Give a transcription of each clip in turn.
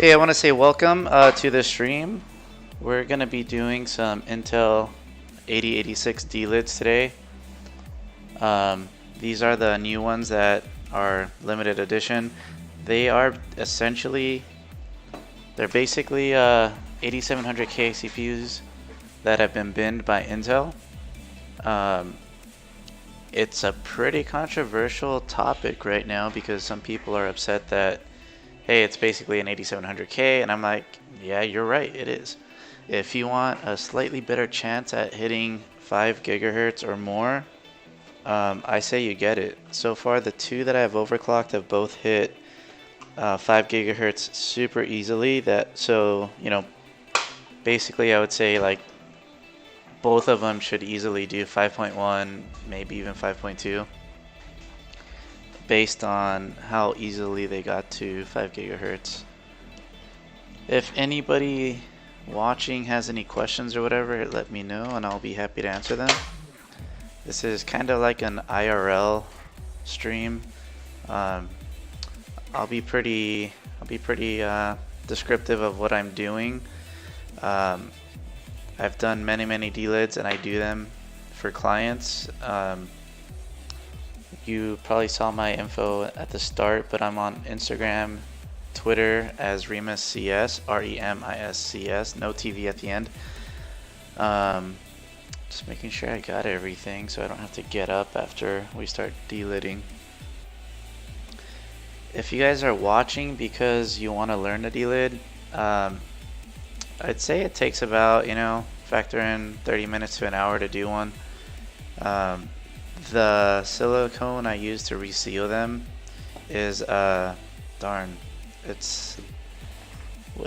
Hey, I want to say welcome to the stream. We're going to be doing some Intel 8086 Delids today. These are the new ones that are limited edition. They are essentially, they're basically 8700K CPUs that have been binned by Intel. It's a pretty controversial topic right now because some people are upset that, hey, it's basically an 8700K, and I'm like, yeah, you're right, it is. If you want a slightly better chance at hitting 5 gigahertz or more, I say you get it. So far, the two that I've overclocked have both hit 5 gigahertz super easily. Basically, I would say like both of them should easily do 5.1, maybe even 5.2, based on how easily they got to 5 gigahertz. If anybody watching has any questions or whatever, let me know and I'll be happy to answer them. This is kind of like an IRL stream. I'll be pretty descriptive of what I'm doing. I've done many delids and I do them for clients. You probably saw my info at the start, but I'm on Instagram, Twitter as RemisCS, REMISCS, no TV at the end. Just making sure I got everything so I don't have to get up after we start delidding. If you guys are watching because you want to learn to delid, I'd say it takes about, factor in 30 minutes to an hour to do one. The silicone I use to reseal them is, what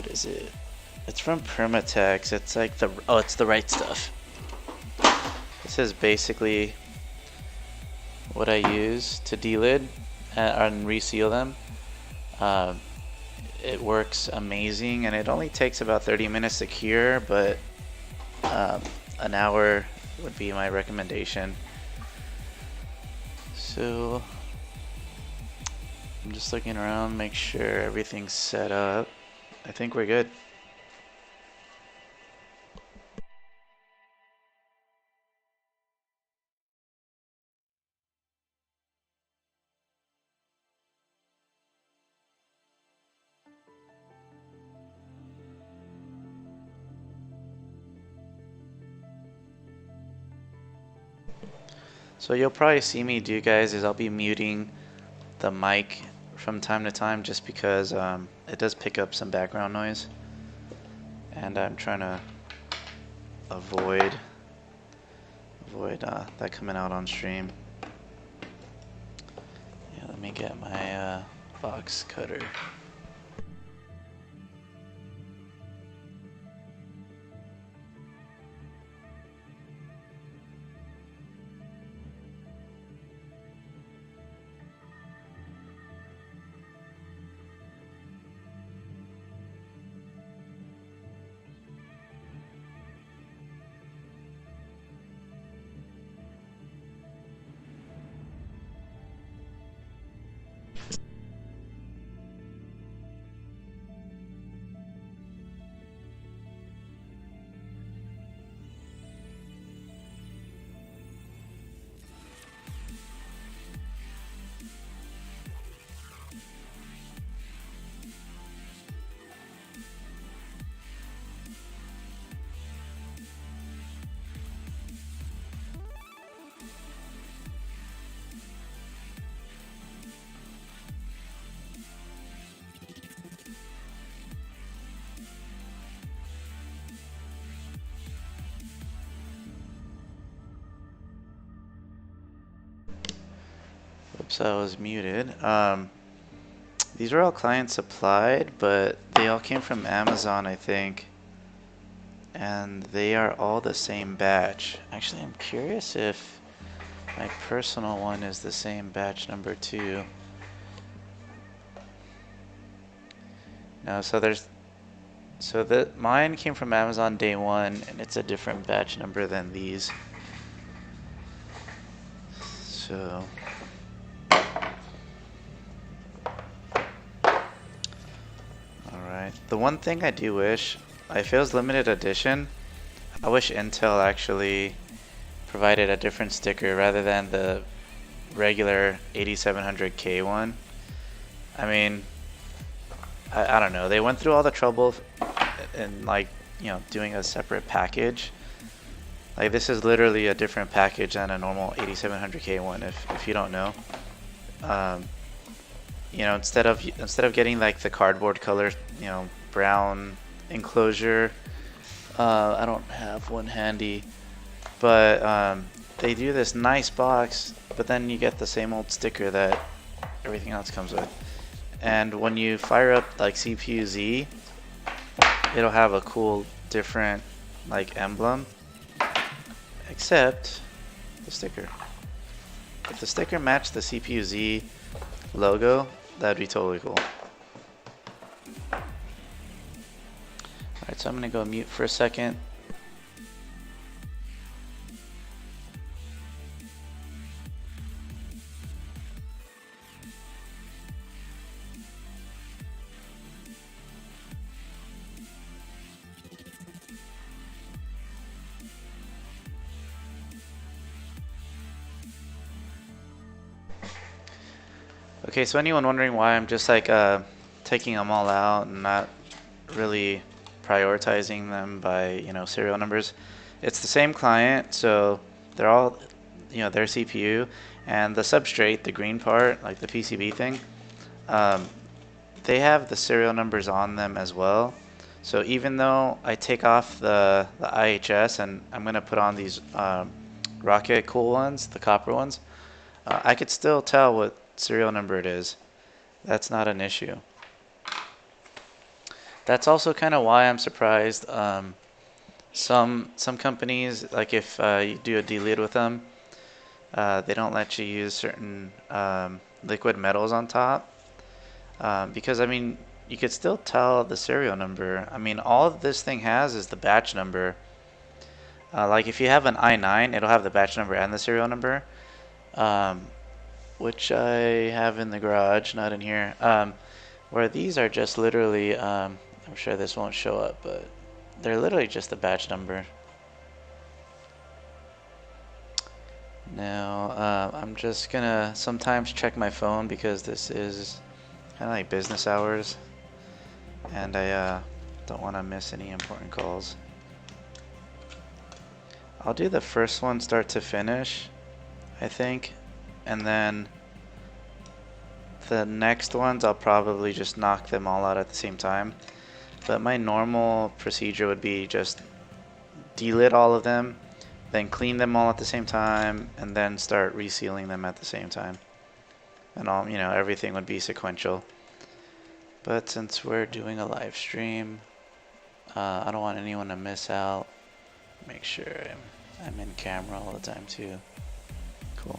is it? It's from Permatex. It's like it's the right stuff. This is basically what I use to delid and reseal them. It works amazing, and it only takes about 30 minutes to cure, but an hour would be my recommendation. So I'm just looking around, make sure everything's set up. I think we're good. So you'll probably see me do, guys, is I'll be muting the mic from time to time just because it does pick up some background noise, and I'm trying to avoid that coming out on stream. Yeah, let me get my box cutter. Oops, I was muted. These are all client supplied, but they all came from Amazon, I think. And they are all the same batch. Actually, I'm curious if my personal one is the same batch number too. No, mine came from Amazon day one, and it's a different batch number than these. So alright, The one thing I do wish, if it was limited edition, I wish Intel actually provided a different sticker rather than the regular 8700K one. I mean, I don't know. They went through all the trouble and like, you know, doing a separate package. Like this is literally a different package than a normal 8700K one. If you don't know, you know, instead of getting like the cardboard color, you know, brown enclosure, I don't have one handy, but they do this nice box, but then you get the same old sticker that everything else comes with. And when you fire up like CPU Z, it'll have a cool different like emblem, except the sticker. If the sticker matched the CPU Z logo, that'd be totally cool. Alright, so I'm gonna go mute for a second. Okay, so anyone wondering why I'm just like taking them all out and not really prioritizing them by, you know, serial numbers? It's the same client, so they're all, you know, their CPU and the substrate, the green part, like the PCB thing, they have the serial numbers on them as well. So even though I take off the IHS and I'm gonna put on these Rockitcool ones, the copper ones, I could still tell what serial number it is. That's not an issue. That's also kind of why I'm surprised. Some companies, like if you do a delid with them, they don't let you use certain liquid metals on top, because I mean you could still tell the serial number. I mean all this thing has is the batch number. Like if you have an i9, it'll have the batch number and the serial number. Which I have in the garage, not in here. Where these are just literally, I'm sure this won't show up, but they're literally just the batch number. Now, I'm just gonna sometimes check my phone because this is kind of like business hours, and I don't want to miss any important calls. I'll do the first one start to finish, I think. And then the next ones, I'll probably just knock them all out at the same time. But my normal procedure would be just delid all of them, then clean them all at the same time, and then start resealing them at the same time. And all, you know, everything would be sequential. But since we're doing a live stream, I don't want anyone to miss out. Make sure I'm in camera all the time too. Cool.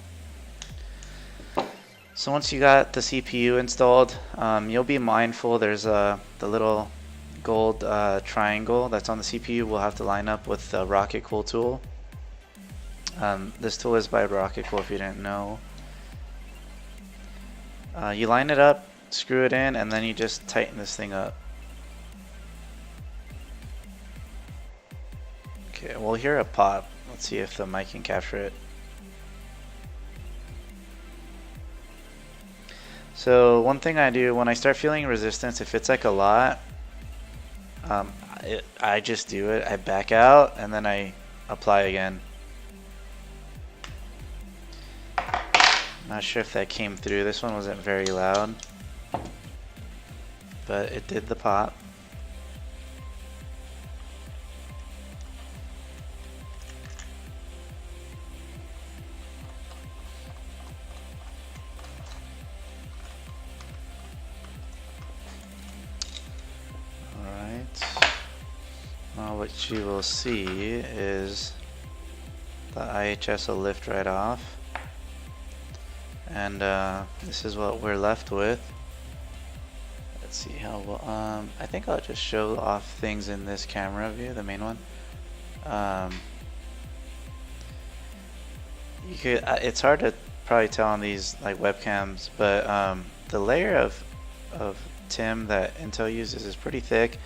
So once you got the CPU installed, you'll be mindful there's the little gold triangle that's on the CPU will have to line up with the Rockitcool tool. This tool is by Rockitcool if you didn't know. You line it up, screw it in, and then you just tighten this thing up. Okay, we'll hear a pop. Let's see if the mic can capture it. So one thing I do when I start feeling resistance, if it's like a lot, I just do it. I back out and then I apply again. Not sure if that came through. This one wasn't very loud, but it did the pop. What you will see is the IHS will lift right off, and this is what we're left with. Let's see how well, I think I'll just show off things in this camera view, the main one. You could, it's hard to probably tell on these like webcams, but the layer of TIM that Intel uses is pretty thick.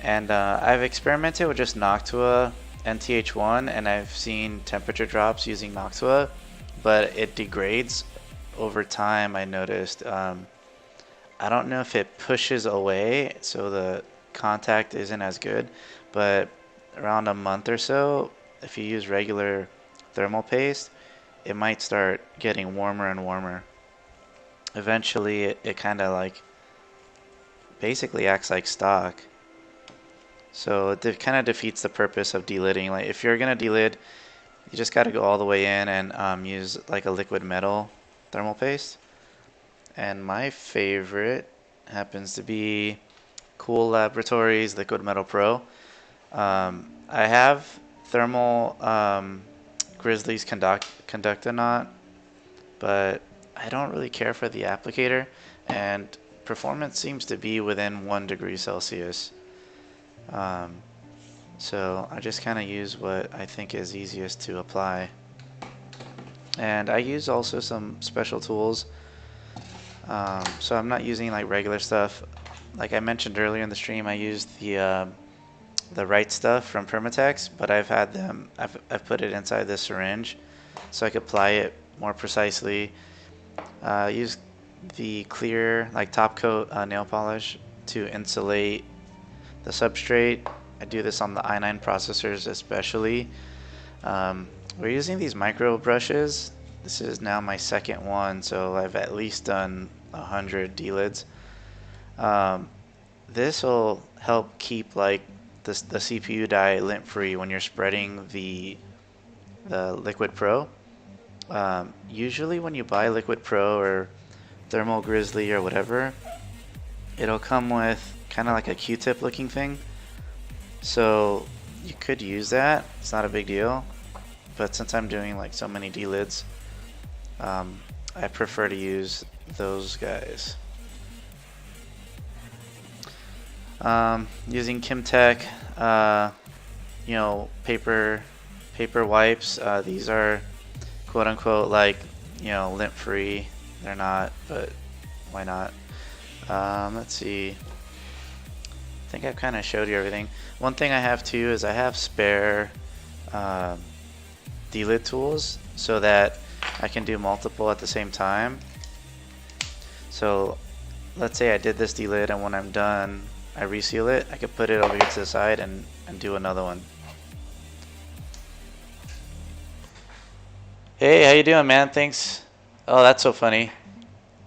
And I've experimented with just Noctua NTH1, and I've seen temperature drops using Noctua, but it degrades over time, I noticed. I don't know if it pushes away, so the contact isn't as good, but around a month or so, if you use regular thermal paste, it might start getting warmer and warmer. Eventually, it kind of like basically acts like stock. So it kind of defeats the purpose of delidding. Like if you're gonna delid, you just got to go all the way in and use like a liquid metal thermal paste. And my favorite happens to be Cool Laboratories Liquid Metal Pro. I have thermal Grizzly's Conductonaut, but I don't really care for the applicator, and performance seems to be within 1 degree Celsius. So I just kind of use what I think is easiest to apply. And I use also some special tools. So I'm not using like regular stuff. Like I mentioned earlier in the stream, I used the right stuff from Permatex, but I've put it inside this syringe so I could apply it more precisely. Use the clear like top coat nail polish to insulate the substrate. I do this on the i9 processors especially. We're using these micro brushes. This is now my second one, so I've at least done 100 delids. This will help keep like the CPU die lint free when you're spreading the Liquid Pro. Usually when you buy Liquid Pro or Thermal Grizzly or whatever, it'll come with kind of like a Q-tip looking thing. So you could use that, it's not a big deal. But since I'm doing like so many delids, I prefer to use those guys. Using Kimtech, you know, paper wipes. These are quote unquote like, you know, lint free. They're not, but why not? Let's see. I think I've kind of showed you everything. One thing I have too is I have spare delid tools so that I can do multiple at the same time. So let's say I did this delid, and when I'm done I reseal it, I could put it over here to the side and do another one. Hey, how you doing, man? Thanks. Oh, that's so funny.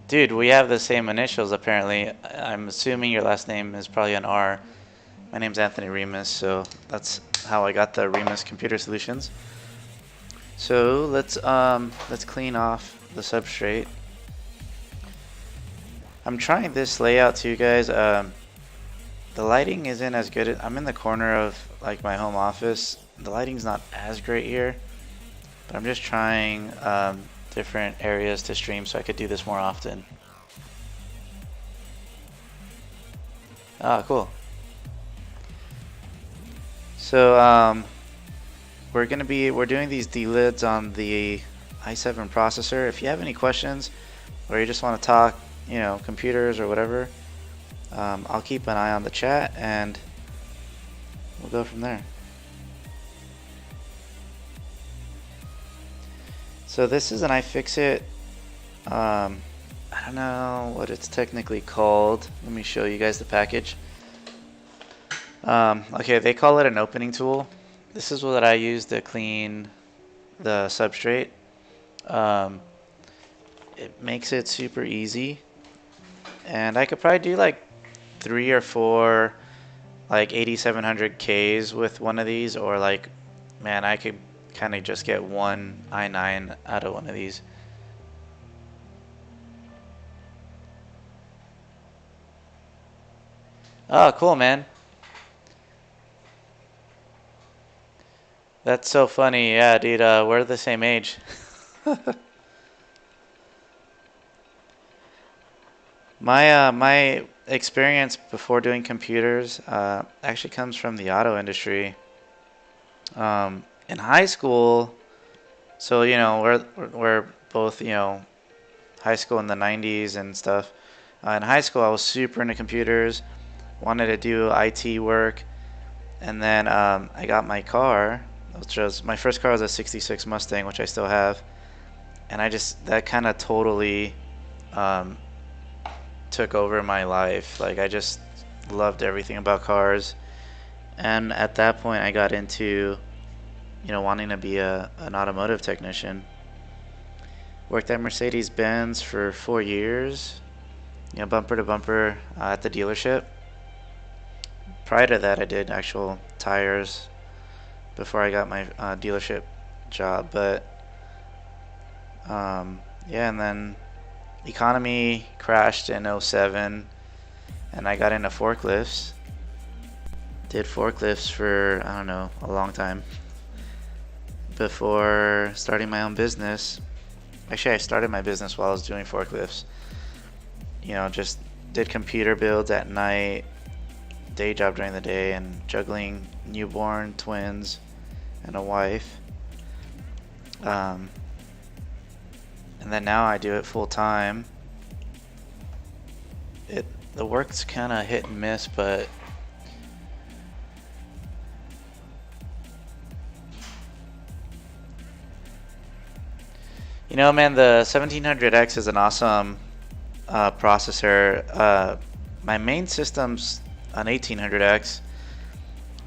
Dude, we have the same initials apparently. I'm assuming your last name is probably an R. My name's Anthony Remus, so that's how I got the Remus Computer Solutions. So let's clean off the substrate. I'm trying this layout too, guys. The lighting isn't as good. I'm in the corner of like my home office. The lighting's not as great here, but I'm just trying different areas to stream so I could do this more often. Ah, cool. So we're doing these delids on the i7 processor. If you have any questions or you just want to talk, you know, computers or whatever, I'll keep an eye on the chat and we'll go from there. So this is an iFixit. I don't know what it's technically called. Let me show you guys the package. Okay, they call it an opening tool. This is what I use to clean the substrate. It makes it super easy, and I could probably do like 3 or 4 like 8700Ks with one of these, or like, man, I could kind of just get one i9 out of one of these. Oh, cool, man. That's so funny. Yeah, dude, we're the same age. My experience before doing computers actually comes from the auto industry. In high school, so you know we're both, you know, high school in the 90s and stuff. In high school, I was super into computers, wanted to do IT work, and then I got my car, which was my first car was a '66 Mustang, which I still have, and that kind of totally um, took over my life. Like I just loved everything about cars, and at that point, I got into wanting to be an automotive technician. Worked at Mercedes-Benz for 4 years, bumper to bumper at the dealership. Prior to that, I did actual tires before I got my dealership job. But yeah, and then economy crashed in '07, and I got into forklifts. Did forklifts for, I don't know, a long time before starting my own business. Actually, I started my business while I was doing forklifts. Just did computer builds at night, day job during the day, and juggling newborn twins and a wife. And then now I do it full time. The work's kind of hit and miss, but man, the 1700X is an awesome processor. My main system's an 1800X,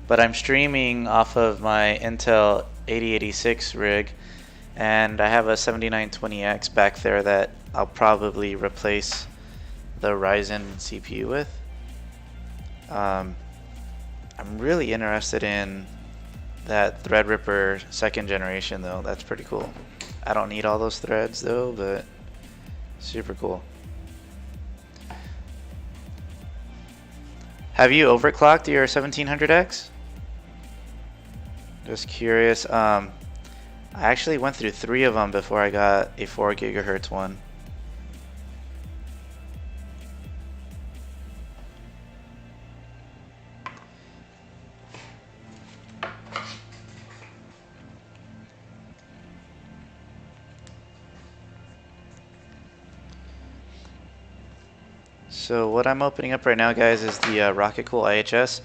but I'm streaming off of my Intel 8086 rig, and I have a 7920X back there that I'll probably replace the Ryzen CPU with. I'm really interested in that Threadripper 2nd generation though. That's pretty cool. I don't need all those threads though, but super cool. Have you overclocked your 1700X? Just curious. I actually went through 3 of them before I got a 4 gigahertz one. So what I'm opening up right now, guys, is the Rockitcool IHS.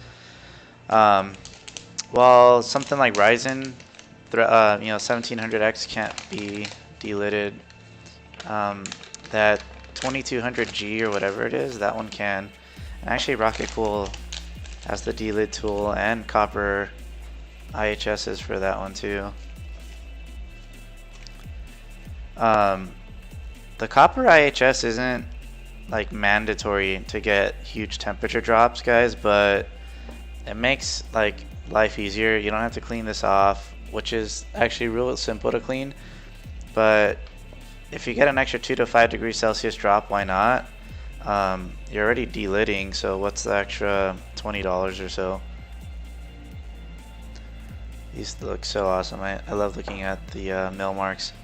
While something like Ryzen, 1700X can't be delidded, that 2200G or whatever it is, that one can. And actually, Rockitcool has the delid tool and copper IHSs for that one too. The copper IHS isn't like mandatory to get huge temperature drops, guys, but it makes like life easier. You don't have to clean this off, which is actually real simple to clean. But if you get an extra 2 to 5 degrees Celsius drop, why not? You're already delidding, so what's the extra $20 or so? These look so awesome. I love looking at the mill marks.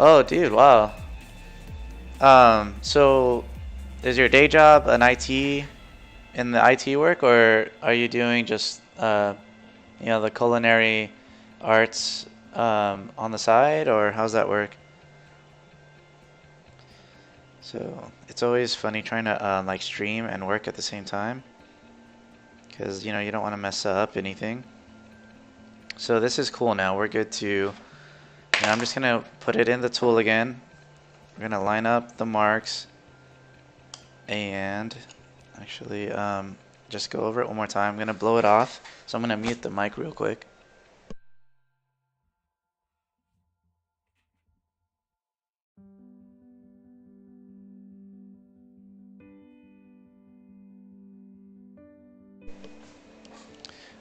Oh, dude, wow. So is your day job an IT in the IT work, or are you doing just the culinary arts on the side, or how's that work? So it's always funny trying to like stream and work at the same time, because you don't want to mess up anything. So this is cool now. We're good to. Now I'm just gonna put it in the tool again. We're gonna line up the marks and actually just go over it one more time. I'm gonna blow it off. So I'm gonna mute the mic real quick.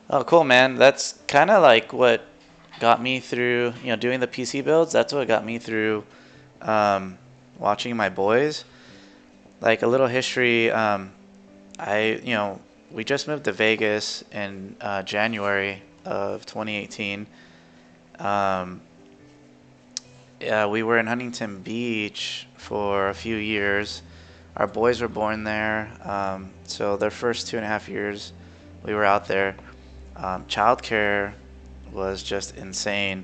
Oh, cool, man. That's kind of like what got me through, doing the PC builds. That's what got me through watching my boys. Like a little history, we just moved to Vegas in January of 2018. Yeah, we were in Huntington Beach for a few years. Our boys were born there, so their first 2.5 years we were out there. Childcare was just insane.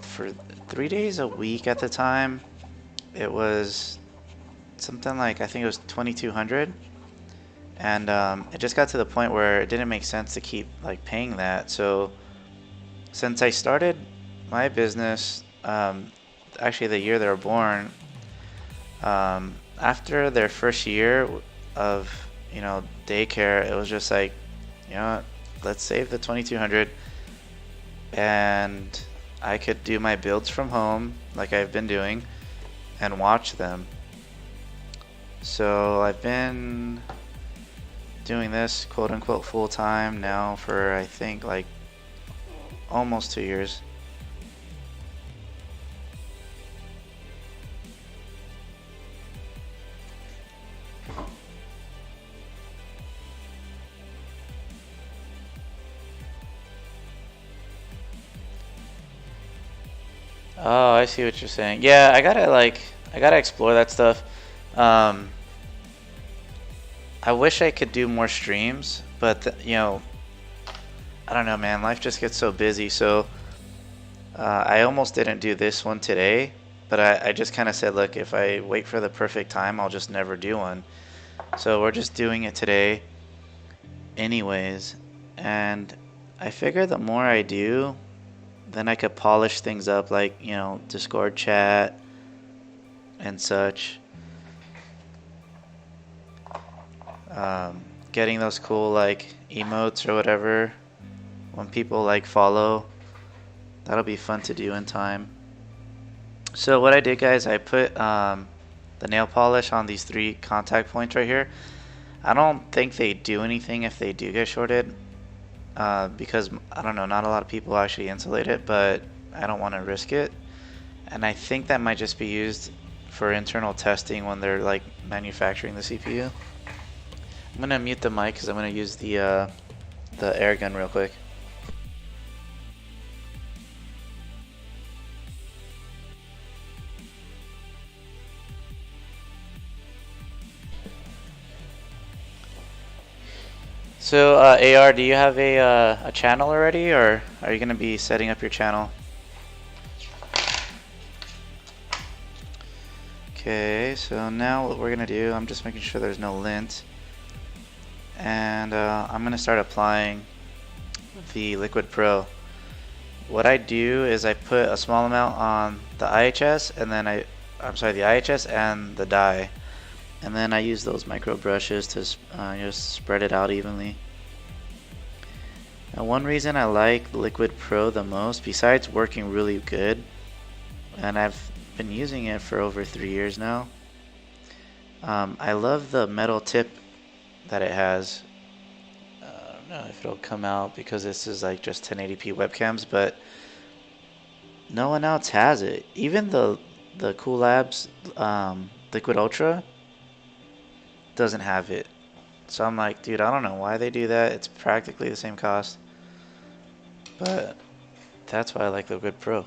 For 3 days a week at the time, it was something like, I think it was 2,200, and it just got to the point where it didn't make sense to keep like paying that. So since I started my business, actually the year they were born, after their first year of daycare, it was just like, let's save the 2,200, and I could do my builds from home like I've been doing and watch them. So I've been doing this quote unquote full time now for, I think, like almost 2 years. Oh, I see what you're saying. Yeah, I gotta explore that stuff. Um, I wish I could do more streams, but I don't know, man. Life just gets so busy. So I almost didn't do this one today, but I just kind of said, look, if I wait for the perfect time, I'll just never do one. So we're just doing it today, anyways. And I figure the more I do, then I could polish things up, like Discord chat and such. Getting those cool like emotes or whatever when people like follow, that'll be fun to do in time. So what I did, guys, I put the nail polish on these 3 contact points right here. I don't think they do anything if they do get shorted, because I don't know, not a lot of people actually insulate it, but I don't want to risk it. And I think that might just be used for internal testing when they're like manufacturing the CPU. I'm gonna mute the mic because I'm gonna use the air gun real quick. So AR, do you have a channel already, or are you gonna be setting up your channel? Okay, so now what we're gonna do, I'm just making sure there's no lint, and I'm gonna start applying the Liquid Pro. What I do is I put a small amount on the IHS, and then I'm sorry, the IHS and the dye, and then I use those micro brushes to just spread it out evenly. Now, one reason I like Liquid Pro the most, besides working really good, and I've been using it for over 3 years now, I love the metal tip that it has. I don't know if it'll come out because this is like just 1080p webcams, but no one else has it. Even the Cool Labs Liquid Ultra doesn't have it. So I'm like, dude, I don't know why they do that. It's practically the same cost, but that's why I like Liquid Pro.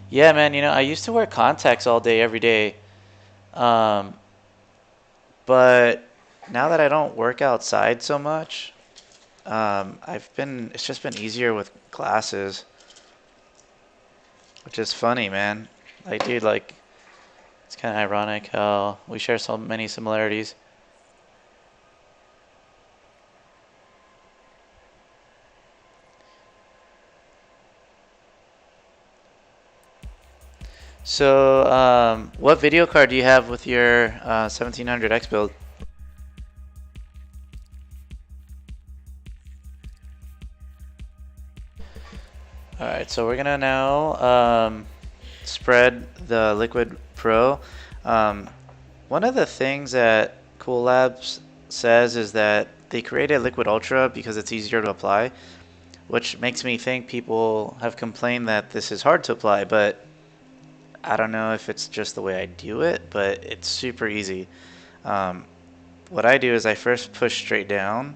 Yeah, man, I used to wear contacts all day, every day. But now that I don't work outside so much, it's just been easier with glasses, which is funny, man. Like, dude, like, it's kind of ironic how we share so many similarities. So, what video card do you have with your 1700X build? Alright, so we're gonna now spread the Liquid Pro. One of the things that Cool Labs says is that they created Liquid Ultra because it's easier to apply, which makes me think people have complained that this is hard to apply, but I don't know if it's just the way I do it, but it's super easy. What I do is I first push straight down,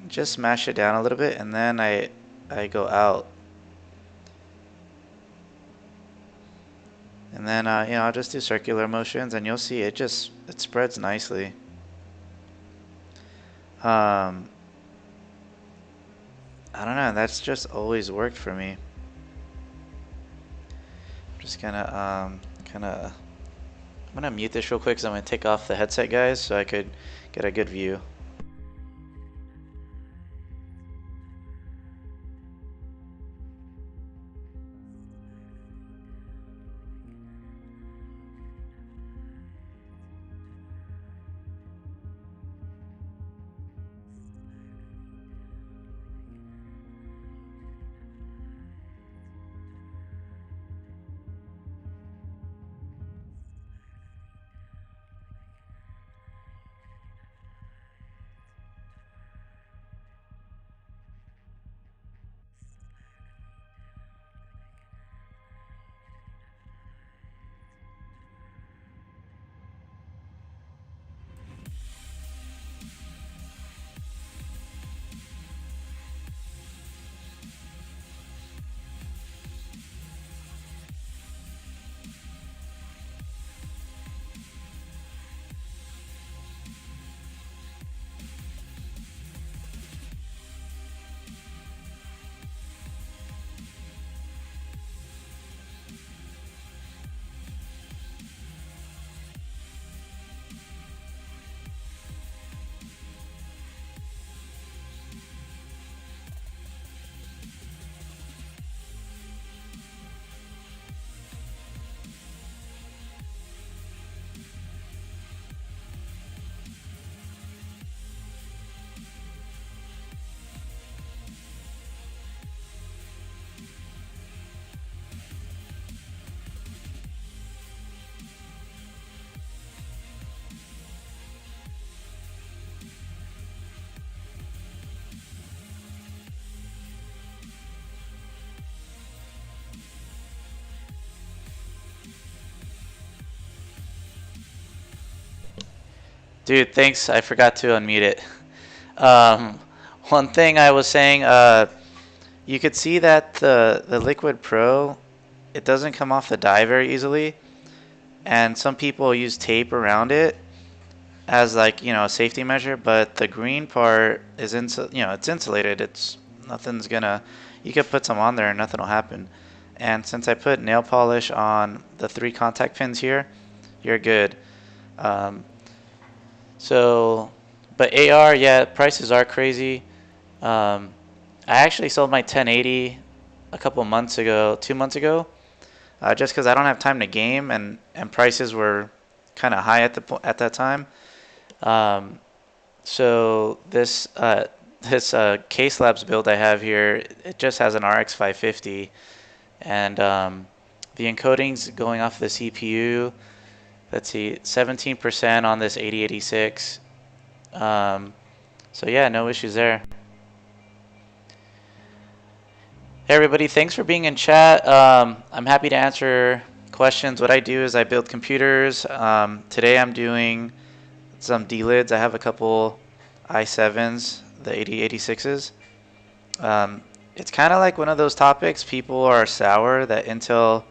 just smash it down a little bit, and then I go out. And then, you know, I'll just do circular motions and you'll see it spreads nicely. I don't know, that's just always worked for me. Just I'm gonna mute this real quick because I'm gonna take off the headset, guys, so I could get a good view. Dude, thanks. I forgot to unmute it. Um, one thing I was saying, you could see that the Liquid Pro, it doesn't come off the die very easily, and some people use tape around it as like, you know, a safety measure, but the green part is it's insulated. It's nothing's gonna, you could put some on there and nothing will happen. And since I put nail polish on the 3 contact pins here, you're good. But AR, yeah, prices are crazy. I actually sold my 1080 a couple months ago, 2 months ago, just because I don't have time to game and prices were kind of high at that time. So this Case Labs build I have here, it just has an RX 550, and the encoding's going off the CPU. Let's see, 17% on this 8086. So yeah, no issues there. Hey everybody, thanks for being in chat. I'm happy to answer questions. What I do is I build computers. Today I'm doing some Delids. I have a couple i7s, the 8086s. It's kind of like one of those topics. People are sour that Intel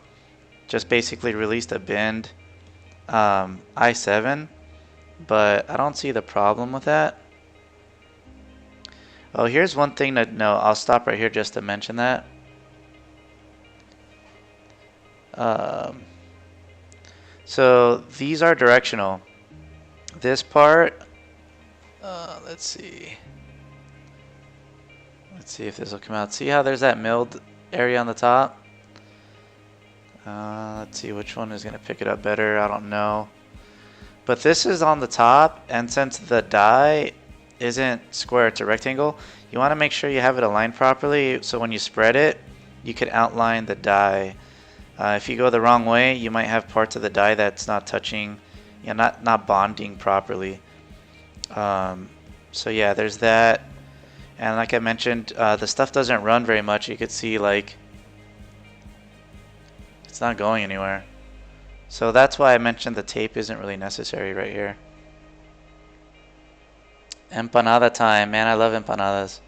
just basically released a binned i7, but I don't see the problem with that. Oh, here's one thing that, no, I'll stop right here just to mention that. So these are directional. This part, let's see if this will come out. See how there's that milled area on the top? Let's see which one is going to pick it up better. I don't know. But this is on the top, and since the die isn't square, it's a rectangle, you want to make sure you have it aligned properly so when you spread it, you can outline the die. If you go the wrong way, you might have parts of the die that's not touching, you know, not bonding properly. So yeah, there's that. And like I mentioned, the stuff doesn't run very much. You could see like it's not going anywhere. So that's why I mentioned the tape isn't really necessary right here. Empanada time, man, I love empanadas.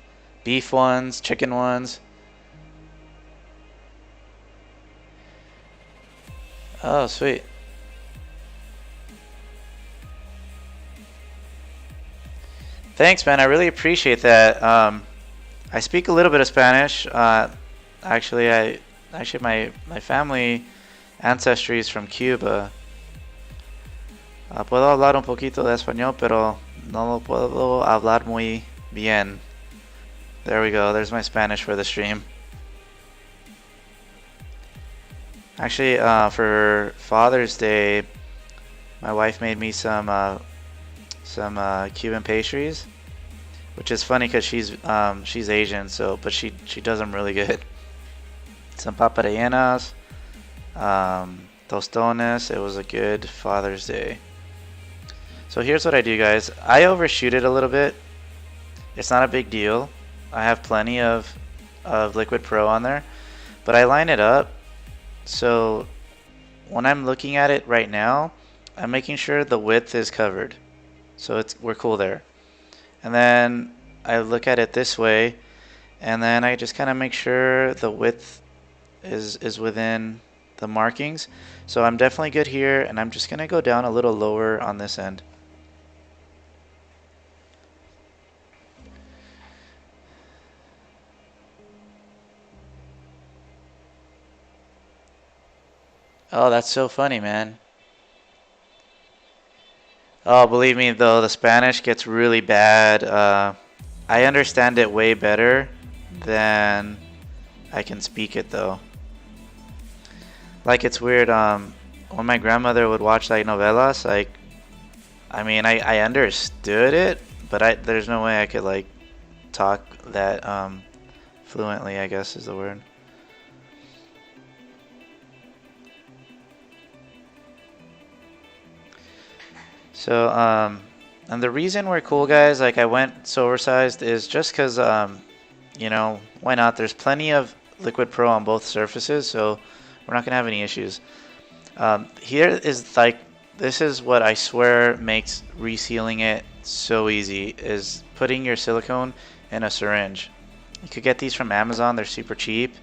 Beef ones, chicken ones. Oh, sweet. Thanks, man. I really appreciate that. I speak a little bit of Spanish. Actually, my family ancestry is from Cuba. Puedo hablar un poquito de español, pero no lo puedo hablar muy bien. There we go. There's my Spanish for the stream. Actually, for Father's Day, my wife made me some Cuban pastries, which is funny because she's Asian, so but she does them really good. Some paparenas, tostones. It was a good Father's Day. So here's what I do, guys. I overshoot it a little bit. It's not a big deal. I have plenty of Liquid Pro on there, but I line it up so when I'm looking at it right now, I'm making sure the width is covered. So we're cool there. And then I look at it this way, and then I just kind of make sure the width is within the markings. So I'm definitely good here, and I'm just gonna go down a little lower on this end. Oh, that's so funny, man. Oh, believe me though, the Spanish gets really bad. I understand it way better than I can speak it though. Like it's weird. When my grandmother would watch like novelas, like I mean, I understood it, but there's no way I could like talk that fluently, I guess is the word. So, and the reason we're cool, guys, like I went so oversized is just because, you know, why not? There's plenty of Liquid Pro on both surfaces, so we're not going to have any issues. Here is like, this is what I swear makes resealing it so easy, is putting your silicone in a syringe. You could get these from Amazon, they're super cheap.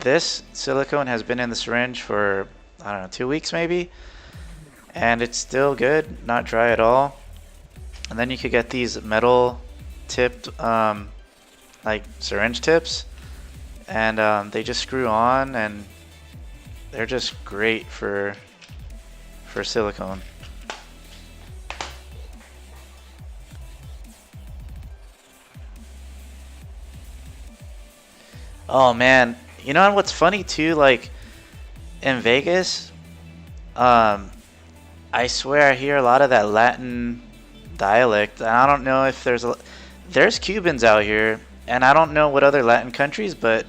This silicone has been in the syringe for, I don't know, 2 weeks maybe. And it's still good, not dry at all. And then you could get these metal tipped like syringe tips, and they just screw on, and they're just great for silicone. Oh man, you know what's funny too, like in Vegas, I swear I hear a lot of that Latin dialect. I don't know if there's Cubans out here, and I don't know what other Latin countries, but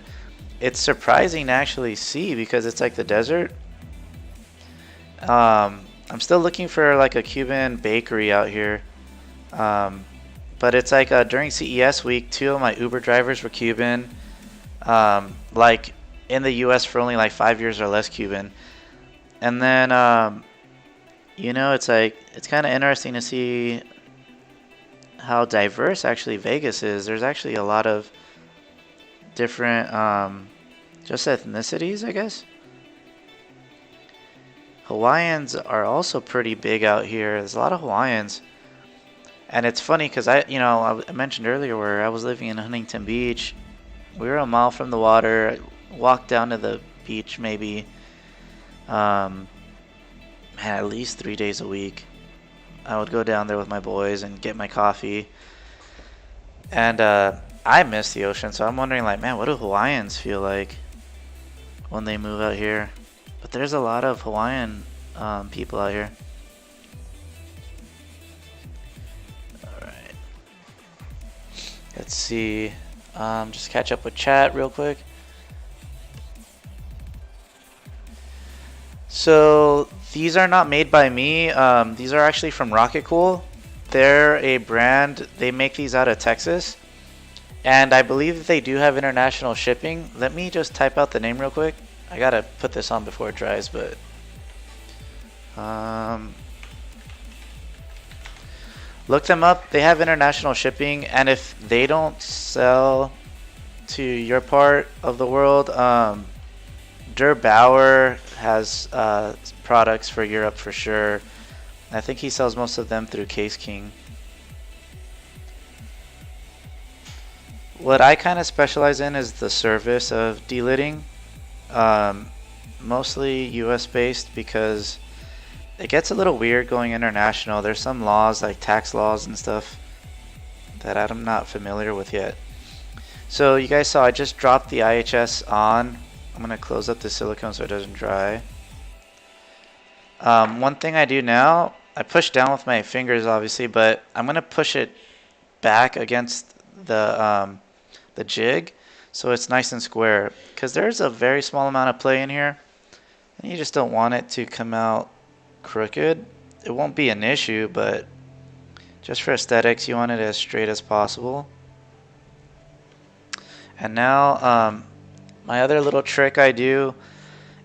it's surprising to actually see because it's like the desert. I'm still looking for like a Cuban bakery out here, but it's like during CES week, 2 of my Uber drivers were Cuban, like in the U.S. for only like 5 years or less Cuban, and then. You know, it's like, it's kind of interesting to see how diverse actually Vegas is. There's actually a lot of different, just ethnicities, I guess. Hawaiians are also pretty big out here. There's a lot of Hawaiians. And it's funny because I mentioned earlier where I was living in Huntington Beach. We were a mile from the water. I walked down to the beach maybe. At least 3 days a week. I would go down there with my boys and get my coffee. And I miss the ocean, so I'm wondering, like, man, what do Hawaiians feel like when they move out here? But there's a lot of Hawaiian people out here. Alright. Let's see. Just catch up with chat real quick. So these are not made by me. These are actually from Rockitcool. They're a brand. They make these out of Texas. And I believe that they do have international shipping. Let me just type out the name real quick. I gotta put this on before it dries, but look them up. They have international shipping, and if they don't sell to your part of the world, Der Bauer has products for Europe for sure. I think he sells most of them through Case King. What I kind of specialize in is the service of delidding, mostly US based because it gets a little weird going international. There's some laws like tax laws and stuff that I'm not familiar with yet. So you guys saw I just dropped the IHS on. I'm gonna close up the silicone so it doesn't dry. One thing I do now, I push down with my fingers obviously, but I'm gonna push it back against the jig so it's nice and square, because there's a very small amount of play in here and you just don't want it to come out crooked. It won't be an issue, but just for aesthetics you want it as straight as possible. And now my other little trick I do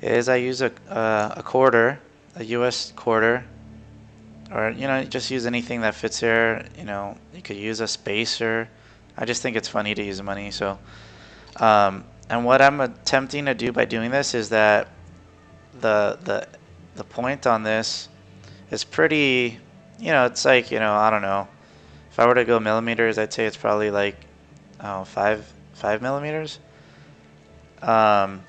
is I use a quarter, a US quarter, or just use anything that fits there. You could use a spacer. I just think it's funny to use money. So and what I'm attempting to do by doing this is that the point on this is pretty, it's like, I don't know, if I were to go millimeters, I'd say it's probably like 5 millimeters. And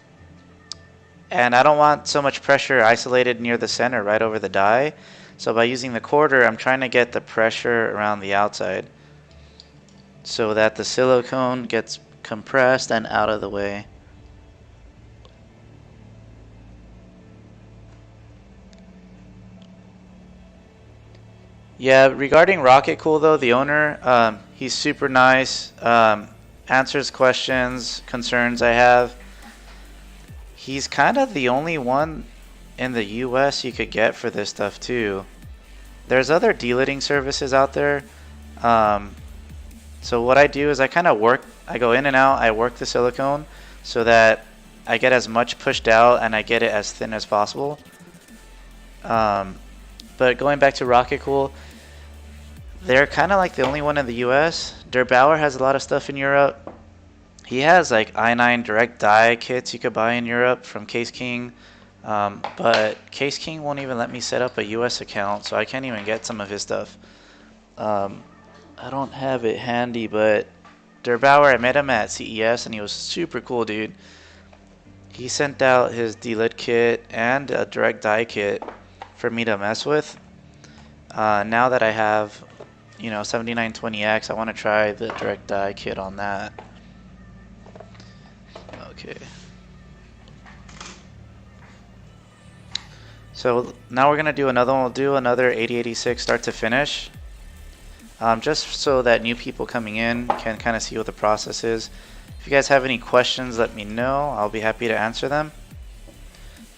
I don't want so much pressure isolated near the center right over the die. So by using the quarter, I'm trying to get the pressure around the outside so that the silicone gets compressed and out of the way. Yeah, regarding Rockitcool though, the owner, he's super nice, answers questions, concerns I have. He's kind of the only one in the US you could get for this stuff too. There's other delidding services out there. So what I do is I kind of I go in and out, I work the silicone so that I get as much pushed out and I get it as thin as possible. But going back to Rockitcool, they're kind of like the only one in the US. Der Bauer has a lot of stuff in Europe. He has like i9 direct die kits you could buy in Europe from Case King. But Case King won't even let me set up a US account, so I can't even get some of his stuff. I don't have it handy, but Der Bauer, I met him at CES and he was super cool, dude. He sent out his Delid kit and a direct die kit for me to mess with. Now that I have 7920X, I want to try the direct die kit on that. Okay. So now we're going to do another one. We'll do another 8086 start to finish. Just so that new people coming in can kind of see what the process is. If you guys have any questions, let me know. I'll be happy to answer them.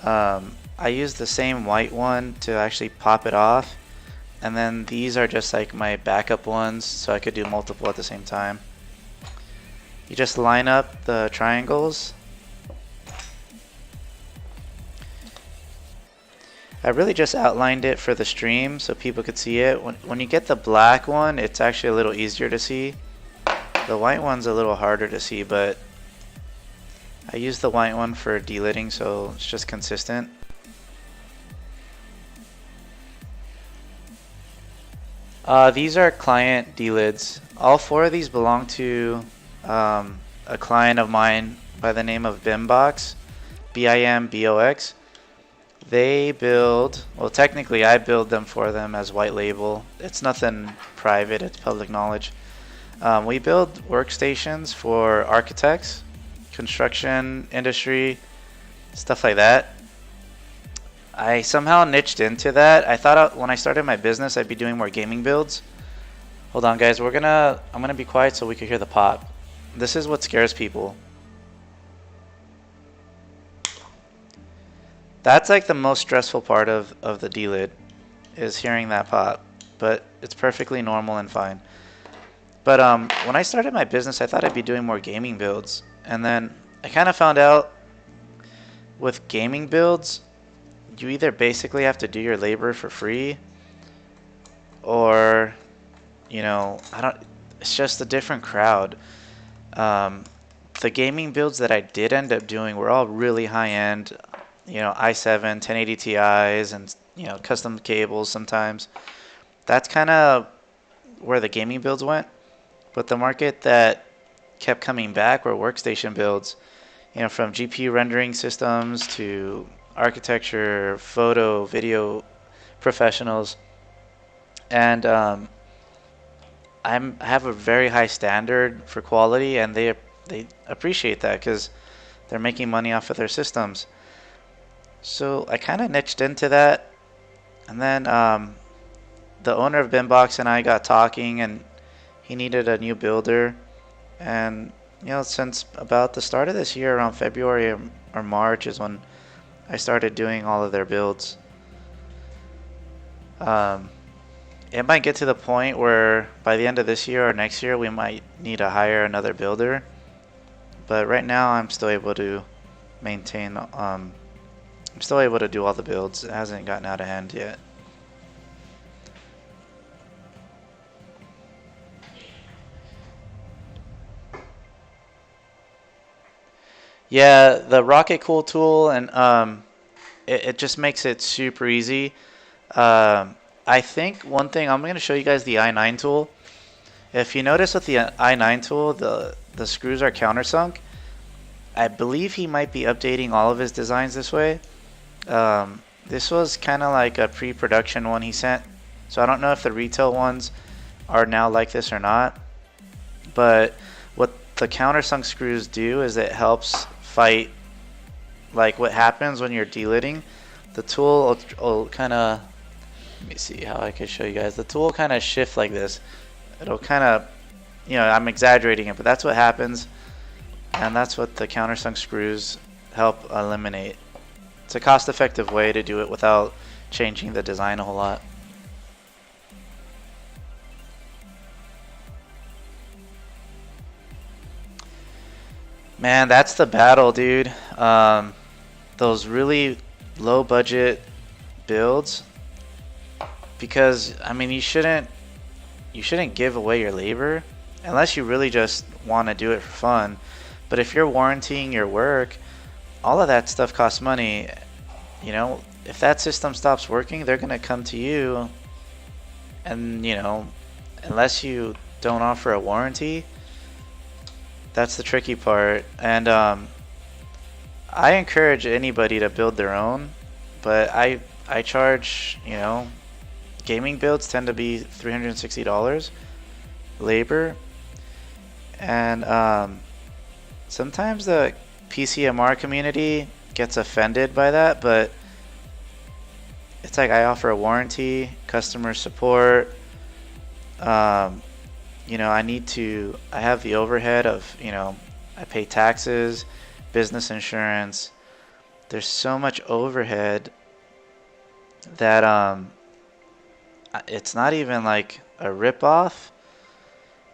I use the same white one to actually pop it off. And then these are just like my backup ones, so I could do multiple at the same time. You just line up the triangles. I really just outlined it for the stream so people could see it. When you get the black one, it's actually a little easier to see. The white one's a little harder to see, but I use the white one for delidding, so it's just consistent. These are client delids. All 4 of these belong to a client of mine by the name of Bimbox, BIMBOX. They build, well, technically I build them for them as white label. It's nothing private, it's public knowledge. We build workstations for architects, construction industry, stuff like that. I somehow niched into that. I thought when I started my business I'd be doing more gaming builds. Hold on guys, I'm gonna be quiet so we can hear the pop. This is what scares people. That's like the most stressful part of the Delid, is hearing that pop, but it's perfectly normal and fine. But when I started my business, I thought I'd be doing more gaming builds, and then I kind of found out with gaming builds, you either basically have to do your labor for free, or it's just a different crowd. The gaming builds that I did end up doing were all really high end. i7 1080 Ti's and custom cables sometimes. That's kind of where the gaming builds went. But the market that kept coming back were workstation builds. From GPU rendering systems to architecture, photo, video professionals, and I have a very high standard for quality, and they appreciate that because they're making money off of their systems. So I kind of niched into that, and then the owner of Binbox and I got talking, and he needed a new builder, and since about the start of this year, around February or March, is when I started doing all of their builds. It might get to the point where by the end of this year or next year, we might need to hire another builder. But right now, I'm still able to maintain. I'm still able to do all the builds. It hasn't gotten out of hand yet. Yeah, the Rockitcool tool, and it just makes it super easy. I think one thing, I'm going to show you guys the i9 tool. If you notice with the i9 tool, the screws are countersunk. I believe he might be updating all of his designs this way. This was kind of like a pre-production one he sent, so I don't know if the retail ones are now like this or not. But what the countersunk screws do is it helps fight like what happens when you're delidding. The tool will kind of, let me see how I can show you guys. The tool will kind of shift like this. It'll kind of, I'm exaggerating it, but that's what happens, and that's what the countersunk screws help eliminate. It's a cost-effective way to do it without changing the design a whole lot. Man, that's the battle, dude. Those really low-budget builds, because I mean, you shouldn't give away your labor unless you really just want to do it for fun. But if you're warrantying your work, all of that stuff costs money. If that system stops working, they're going to come to you, and unless you don't offer a warranty, that's the tricky part. And I encourage anybody to build their own, but I charge, gaming builds tend to be $360 labor, and sometimes the PCMR community gets offended by that, but it's like I offer a warranty, customer support. I have the overhead of, I pay taxes, business insurance. There's so much overhead that it's not even like a rip-off,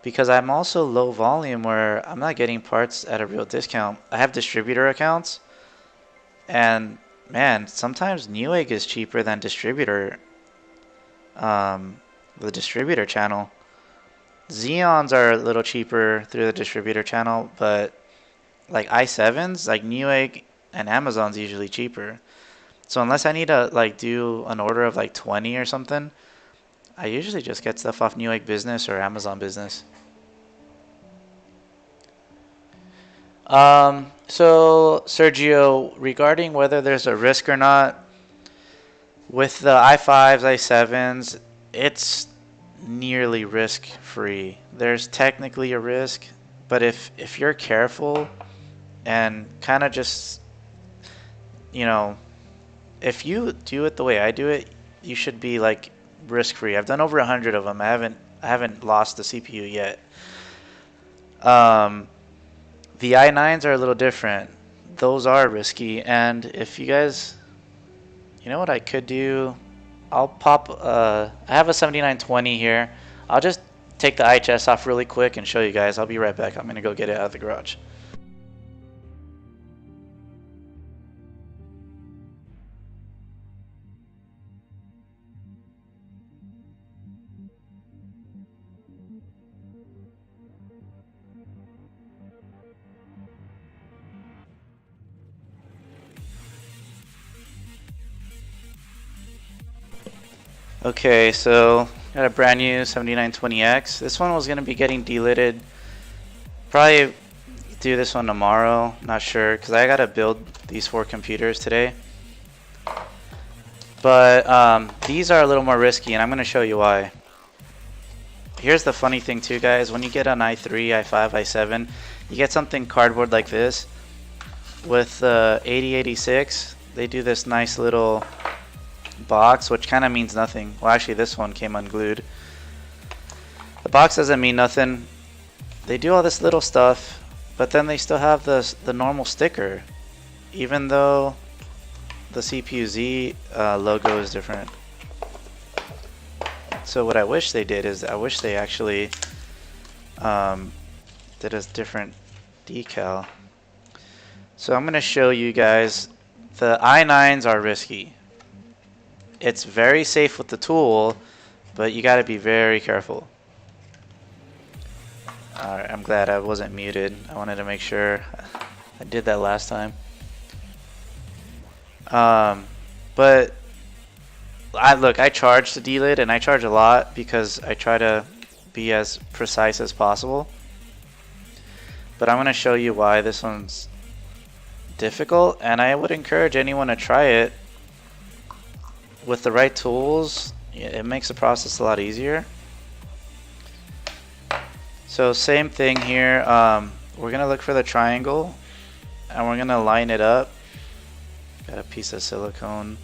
because I'm also low volume where I'm not getting parts at a real discount. I have distributor accounts, and man, sometimes Newegg is cheaper than distributor, the distributor channel. Xeons are a little cheaper through the distributor channel, but like i7s, like Newegg and Amazon's usually cheaper. So unless I need to like do an order of like 20 or something, I usually just get stuff off Newegg Business or Amazon Business. So Sergio, regarding whether there's a risk or not, with the i5s, i7s, it's nearly risk-free. There's technically a risk, but if you're careful and kind of just, if you do it the way I do it, you should be like risk-free. I've done over 100 of them. I haven't lost the CPU yet. The i9s are a little different. Those are risky, and if you guys, what I could do, I'll pop, I have a 7920 here. I'll just take the IHS off really quick and show you guys. I'll be right back. I'm going to go get it out of the garage. Okay, so got a brand new 7920X. This one was going to be getting delidded. Probably do this one tomorrow, not sure, because I got to build these 4 computers today. But these are a little more risky, and I'm going to show you why. Here's the funny thing too, guys. When you get an i3, i5, i7, you get something cardboard like this. With the 8086, they do this nice little box, which kind of means nothing. Well, actually, this one came unglued. The box doesn't mean nothing. They do all this little stuff, but then they still have the normal sticker, even though the CPU-Z logo is different. So what I wish they did is I wish they actually did a different decal. So I'm going to show you guys. The i9s are risky. It's very safe with the tool, but you got to be very careful. Alright, I'm glad I wasn't muted. I wanted to make sure. I did that last time. But I charge the Delid, and I charge a lot because I try to be as precise as possible. But I'm going to show you why this one's difficult, and I would encourage anyone to try it. With the right tools, it makes the process a lot easier. So same thing here. We're going to look for the triangle, and we're going to line it up. Got a piece of silicone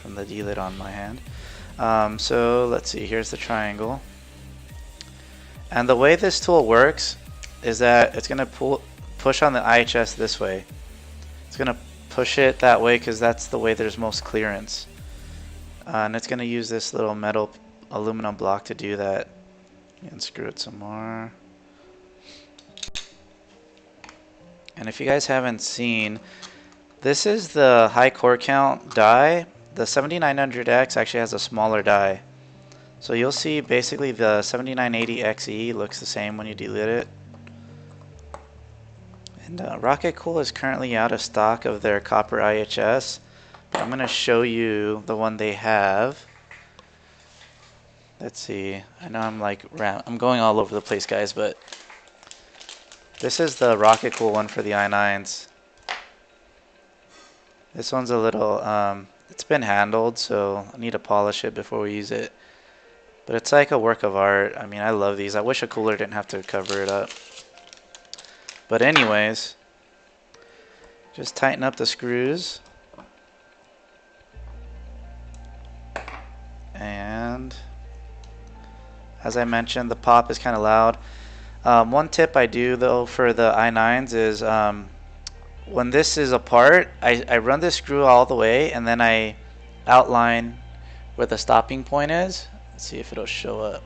from the Delid on my hand. So let's see, here's the triangle. And the way this tool works is that it's going to push on the IHS this way. It's going to push it that way because that's the way there's most clearance. And it's going to use this little metal aluminum block to do that. And screw it some more. And if you guys haven't seen, this is the high core count die. The 7900X actually has a smaller die. So you'll see basically the 7980XE looks the same when you delete it. And Rockitcool is currently out of stock of their copper IHS. I'm going to show you the one they have. Let's see. I know I'm going all over the place, guys, but this is the Rockitcool one for the i9s. This one's a little, it's been handled, so I need to polish it before we use it. But it's like a work of art. I mean, I love these. I wish a cooler didn't have to cover it up. But anyways, just tighten up the screws. And as I mentioned, the pop is kind of loud. One tip I do though for the i9s is when this is apart, I run this screw all the way and then I outline where the stopping point is. Let's see if it'll show up.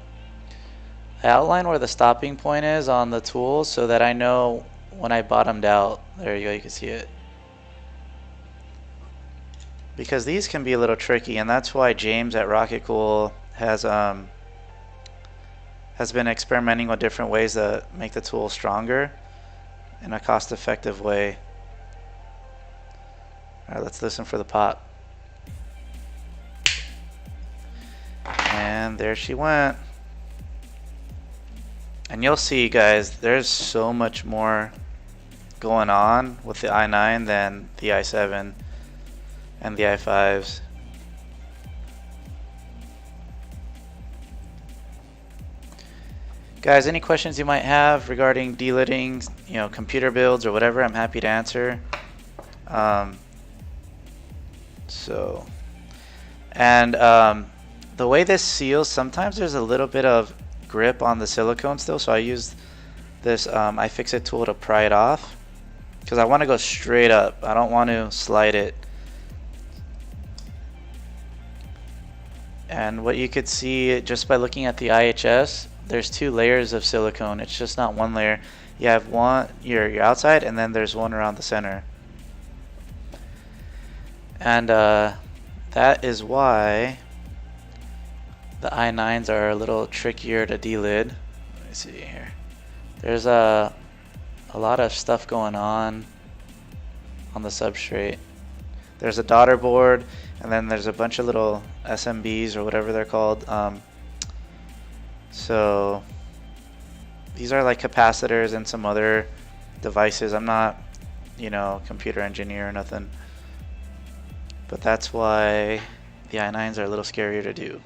I outline where the stopping point is on the tool so that I know when I bottomed out. There you go, you can see it. Because these can be a little tricky, and that's why James at Rockitcool has been experimenting with different ways to make the tool stronger in a cost-effective way. All right, let's listen for the pop. And there she went. And you'll see, guys, there's so much more going on with the i9 than the i7 and the i5s. Guys, any questions you might have regarding delidding, computer builds or whatever, I'm happy to answer. The way this seals, sometimes there's a little bit of grip on the silicone still, so I use this iFixit tool to pry it off because I want to go straight up. I don't want to slide it. And what you could see just by looking at the IHS, there's 2 layers of silicone. It's just not one layer. You have one, your outside, and then there's one around the center. And that is why the i9s are a little trickier to delid. Let me see here. There's a lot of stuff going on the substrate. There's a daughter board, And then there's a bunch of little SMBs or whatever they're called. So these are like capacitors and some other devices. I'm not, you know, computer engineer or nothing. But that's why the i9s are a little scarier to do.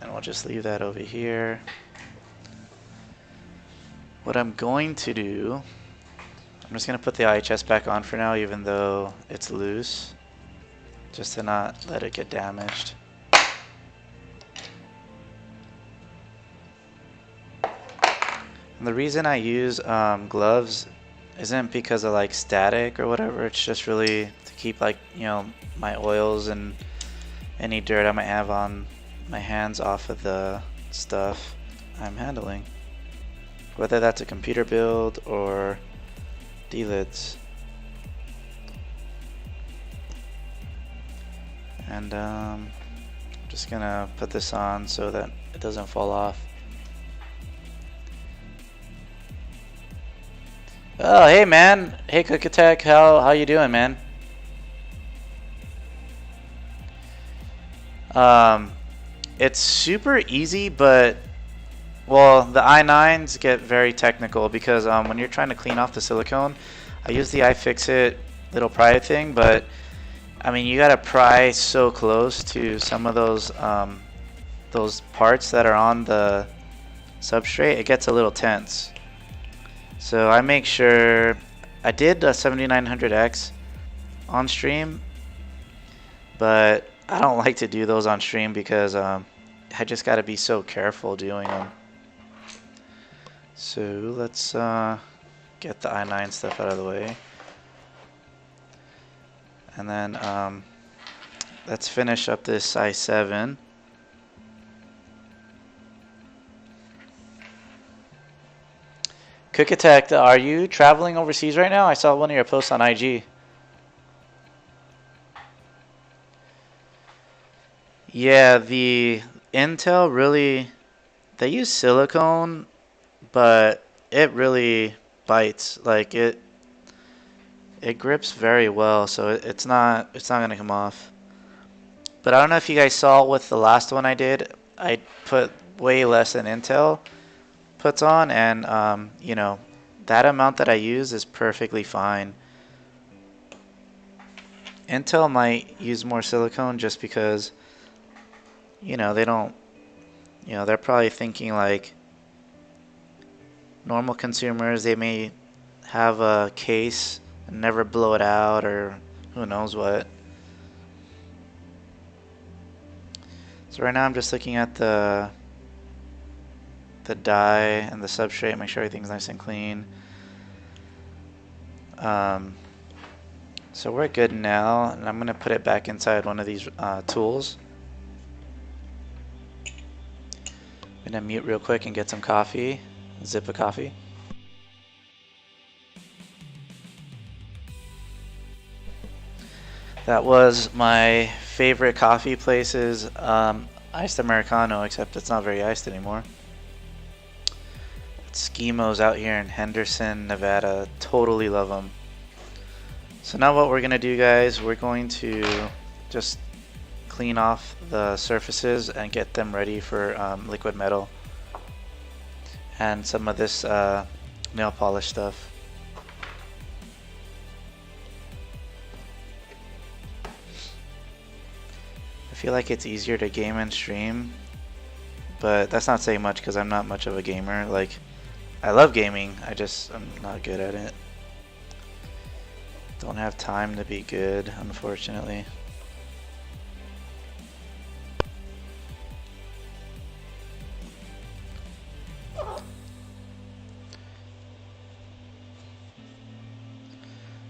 And we'll just leave that over here. What I'm going to do, I'm just going to put the IHS back on for now, even though it's loose, just to not let it get damaged. And the reason I use gloves isn't because of like static or whatever. It's just really to keep, like, you know, my oils and any dirt I might have on my hands off of the stuff I'm handling, whether that's a computer build or delids. And I'm just gonna put this on so that it doesn't fall off. Oh, hey man. Hey Cookatech, how you doing, man? It's super easy, but well, the i9s get very technical because when you're trying to clean off the silicone, I use the iFixit little pry thing, but I mean, you gotta pry so close to some of those parts that are on the substrate, it gets a little tense. So I make sure I did a 7900X on stream, but I don't like to do those on stream because I just got to be so careful doing them. So let's get the i9 stuff out of the way. And then let's finish up this i7. Cookatech, are you traveling overseas right now? I saw one of your posts on IG. Yeah, the Intel really, they use silicone, but it really bites. Like it grips very well, so it's not gonna come off. But I don't know if you guys saw with the last one I did, I put way less than Intel puts on, and you know, that amount that I use is perfectly fine. Intel might use more silicone just because, you know, they don't, you know, they're probably thinking like normal consumers, they may have a case and never blow it out, or who knows what. So right now I'm just looking at the die and the substrate, make sure everything's nice and clean. So we're good now, and I'm gonna put it back inside one of these tools. I'm gonna mute real quick and get some coffee, a zip of coffee. That was my favorite coffee place's iced Americano, except it's not very iced anymore. It's Schimo's out here in Henderson, Nevada. Totally love them. So now what we're gonna do, guys, we're going to just clean off the surfaces and get them ready for liquid metal and some of this nail polish stuff. I feel like it's easier to game and stream, but that's not saying much because I'm not much of a gamer. Like, I love gaming, I'm not good at it. Don't have time to be good, unfortunately.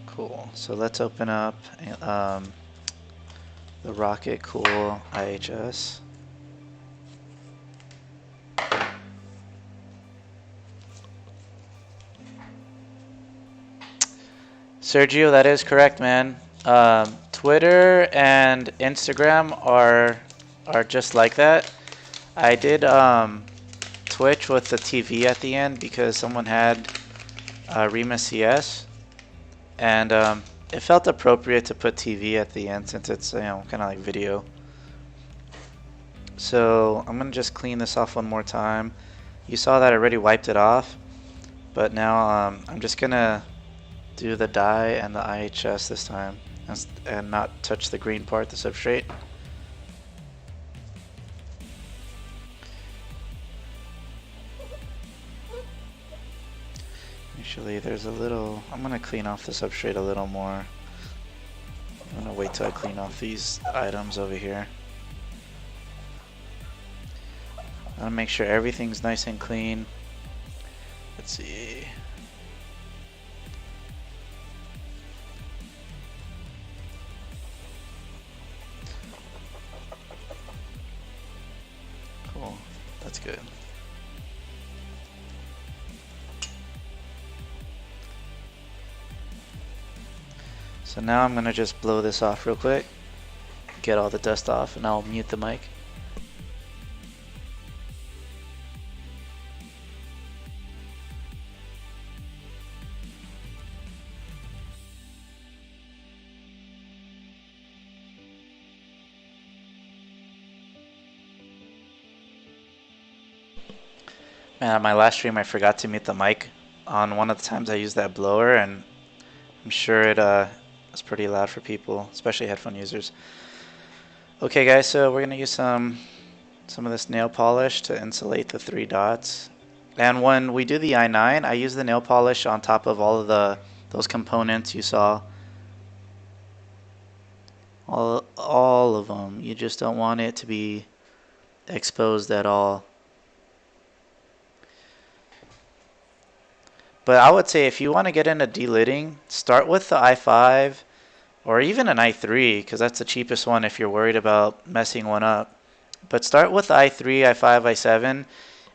Cool. So let's open up the Rockitcool IHS. Sergio, that is correct, man. Twitter and Instagram are just like that. I did Twitch with the TV at the end because someone had Rima CS, and it felt appropriate to put TV at the end since it's, you know, kind of like video. So I'm gonna just clean this off one more time. You saw that I already wiped it off, but now I'm just gonna do the dye and the IHS this time and not touch the green part, the substrate. Actually, there's a little, I'm gonna clean off the substrate a little more. I'm gonna wait till I clean off these items over here. I want to make sure everything's nice and clean. Let's see. Cool. That's good. So now I'm going to just blow this off real quick. Get all the dust off and I'll mute the mic. Man, on my last stream I forgot to mute the mic on one of the times I used that blower, and I'm sure it was pretty loud for people, especially headphone users. Okay guys, so we're gonna use some of this nail polish to insulate the 3 dots. And when we do the i9, I use the nail polish on top of all of those components you saw. All of them. You just don't want it to be exposed at all. But I would say if you want to get into delidding, start with the i5 or even an i3, because that's the cheapest one if you're worried about messing one up. But start with the i3, i5, i7,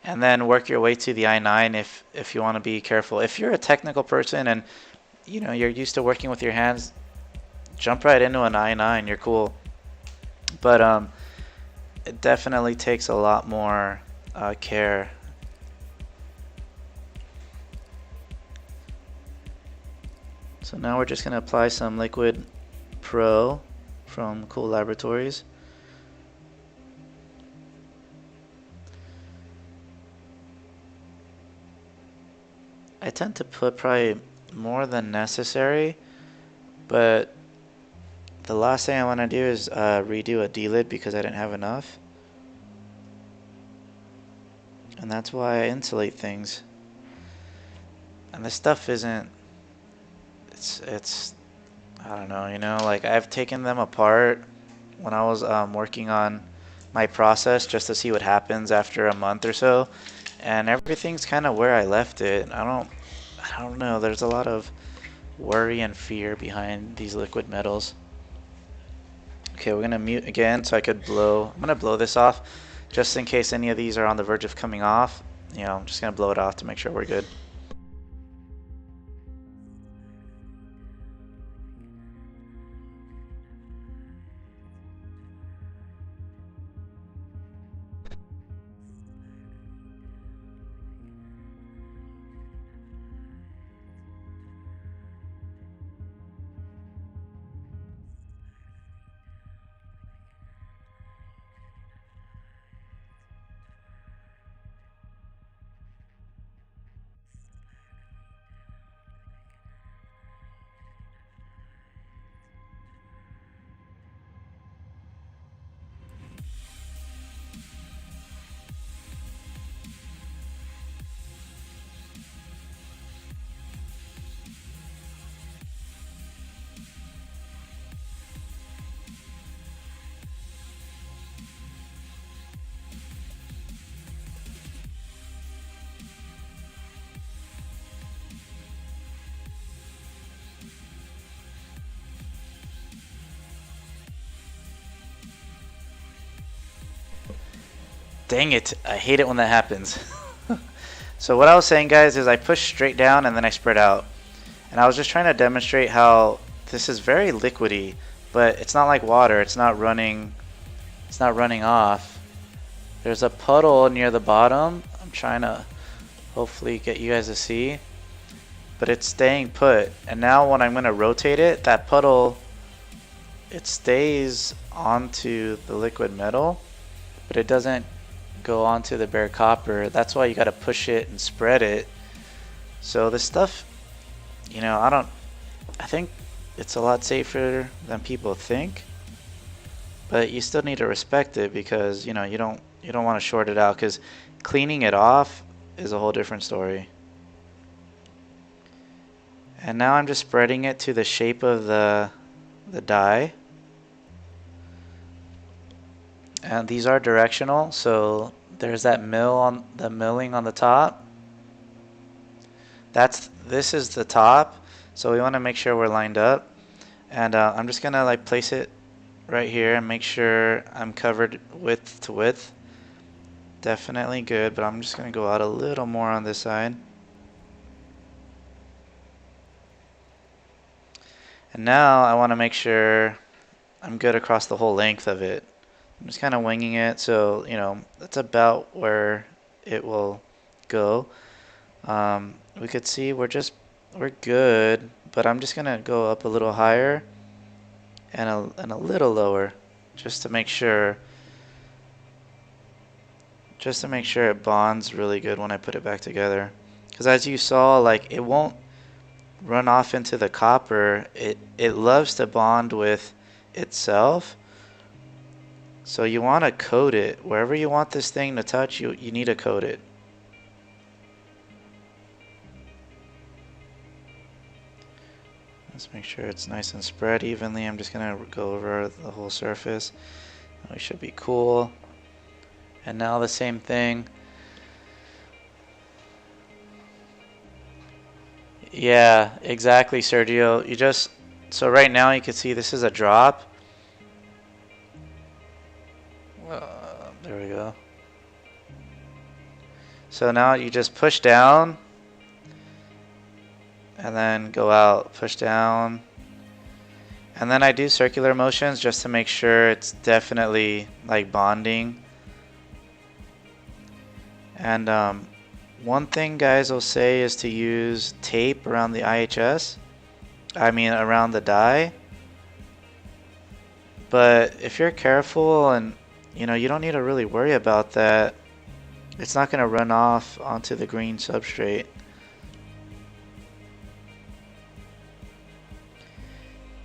and then work your way to the i9 if you want to be careful. If you're a technical person and you know you're used to working with your hands, jump right into an i9. You're cool. But it definitely takes a lot more care. So now we're just going to apply some Liquid Pro from Cool Laboratories. I tend to put probably more than necessary, but the last thing I want to do is redo a delid because I didn't have enough. And that's why I insulate things. And this stuff isn't, it's I don't know, you know, like I've taken them apart when I was working on my process just to see what happens after a month or so, and everything's kind of where I left it. I don't know, there's a lot of worry and fear behind these liquid metals. Okay, we're gonna mute again so I could blow. I'm gonna blow this off just in case any of these are on the verge of coming off. You know, I'm just gonna blow it off to make sure we're good. Dang it, I hate it when that happens. So what I was saying, guys, is I push straight down and then I spread out. And I was just trying to demonstrate how this is very liquidy, but it's not like water. It's not running off. There's a puddle near the bottom. I'm trying to hopefully get you guys to see. but it's staying put. And now when I'm going to rotate it, that puddle, it stays onto the liquid metal, but it doesn't go onto the bare copper. That's why you got to push it and spread it. So this stuff, you know, I think it's a lot safer than people think, but you still need to respect it because, you know, you don't want to short it out, because cleaning it off is a whole different story. And now I'm just spreading it to the shape of the die. And these are directional, so there's that milling on the top. This is the top, so we want to make sure we're lined up. And I'm just gonna like place it right here and make sure I'm covered width to width. Definitely good, but I'm just gonna go out a little more on this side. And now I want to make sure I'm good across the whole length of it. I'm just kind of winging it, so you know that's about where it will go. We could see we're good, but I'm just gonna go up a little higher and a little lower, just to make sure it bonds really good when I put it back together. Because as you saw, like, it won't run off into the copper. It loves to bond with itself. So you want to coat it. Wherever you want this thing to touch, you need to coat it. Let's make sure it's nice and spread evenly. I'm just going to go over the whole surface. We should be cool. And now the same thing. Yeah, exactly, Sergio. So right now you can see this is a drop. There we go. So now you just push down and then go out, push down. And then I do circular motions just to make sure it's definitely like bonding. And one thing guys will say is to use tape around the IHS. I mean around the die. But if you're careful and you know, you don't need to really worry about that. It's not going to run off onto the green substrate.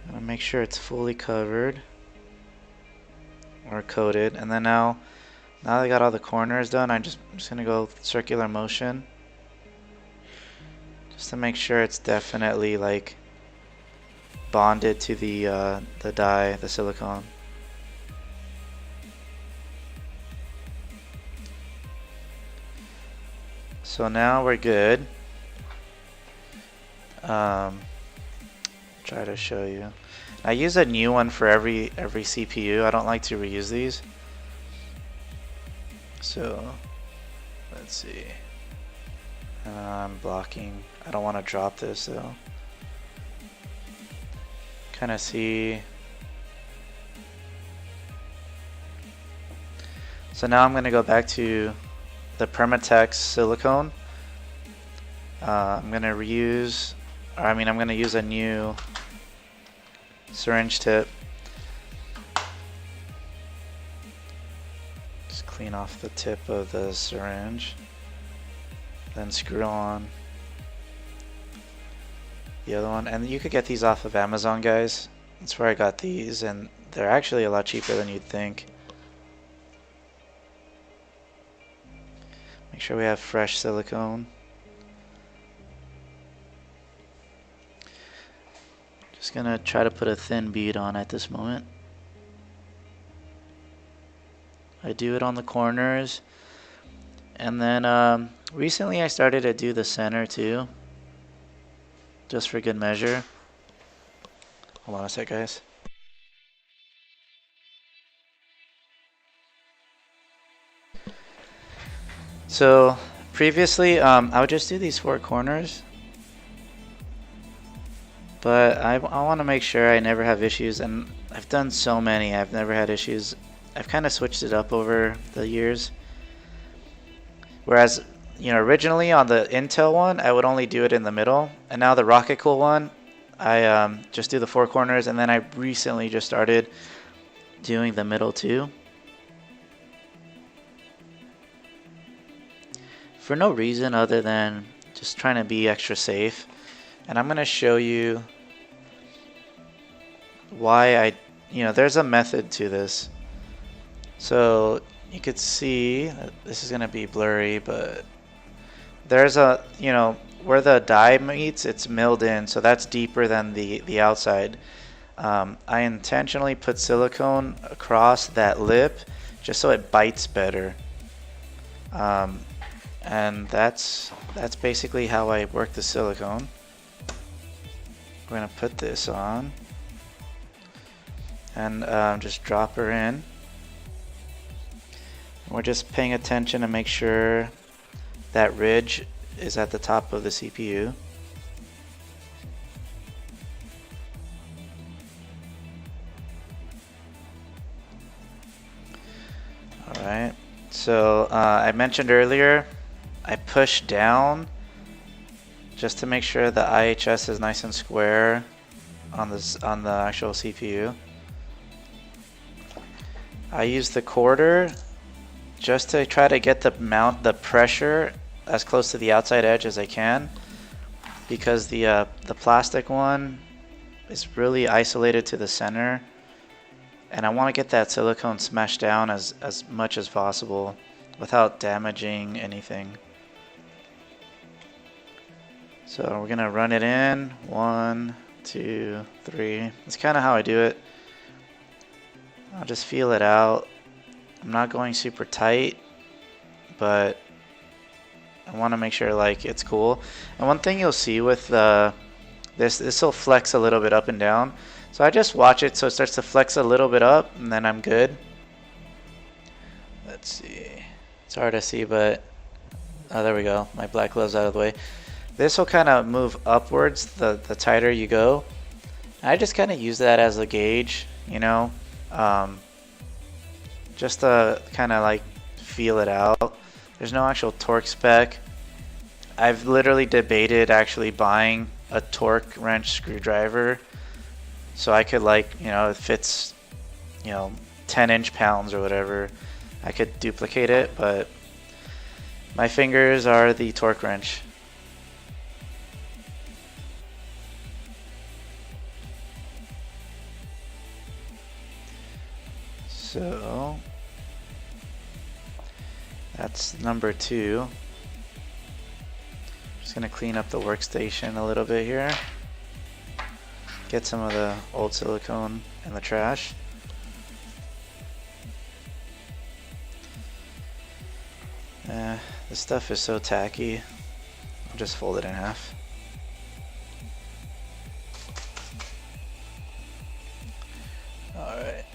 I'm going to make sure it's fully covered or coated. And then now that I got all the corners done, I'm just going to go circular motion. Just to make sure it's definitely like bonded to the die, the silicone. So now we're good. Try to show you. I use a new one for every CPU. I don't like to reuse these. So let's see. I'm blocking. I don't want to drop this though. Kind of see. So now I'm going to go back to the Permatex silicone. I'm going to reuse, or I mean I'm going to use a new syringe tip. Just clean off the tip of the syringe. Then screw on the other one. And you could get these off of Amazon, guys. That's where I got these, and they're actually a lot cheaper than you'd think. Make sure we have fresh silicone. Just gonna try to put a thin bead on at this moment. I do it on the corners, and then recently I started to do the center too, just for good measure. Hold on a sec, guys. So previously I would just do these four corners, but I want to make sure I never have issues, and I've done so many, I've never had issues. I've kind of switched it up over the years, whereas originally on the Intel one, I would only do it in the middle, and now the Rockitcool one, I just do the four corners, and then I recently just started doing the middle too. For no reason other than just trying to be extra safe. And I'm going to show you why there's a method to this. So you could see, this is going to be blurry, but there's a, where the die meets, it's milled in, so that's deeper than the outside. I intentionally put silicone across that lip just so it bites better. And that's basically how I work the silicone. We're going to put this on and just drop her in. We're just paying attention to make sure that ridge is at the top of the CPU. Alright, so I mentioned earlier I push down just to make sure the IHS is nice and square on the actual CPU. I use the quarter just to try to get the pressure as close to the outside edge as I can, because the plastic one is really isolated to the center, and I want to get that silicone smashed down as much as possible without damaging anything. So we're gonna run it in, 1, 2, 3. That's kind of how I do it. I'll just feel it out. I'm not going super tight, but I want to make sure like it's cool. And one thing you'll see with this will flex a little bit up and down. So I just watch it so it starts to flex a little bit up, and then I'm good. Let's see. It's hard to see, but oh, there we go. My black glove's out of the way. This will kind of move upwards the tighter you go. I just kind of use that as a gauge, just to kind of like feel it out. There's no actual torque spec. I've literally debated actually buying a torque wrench screwdriver so I could, like, it fits 10 inch-pounds or whatever. I could duplicate it, but my fingers are the torque wrench. So that's number 2. Just gonna clean up the workstation a little bit here. Get some of the old silicone in the trash. This stuff is so tacky. I'll just fold it in half. Alright.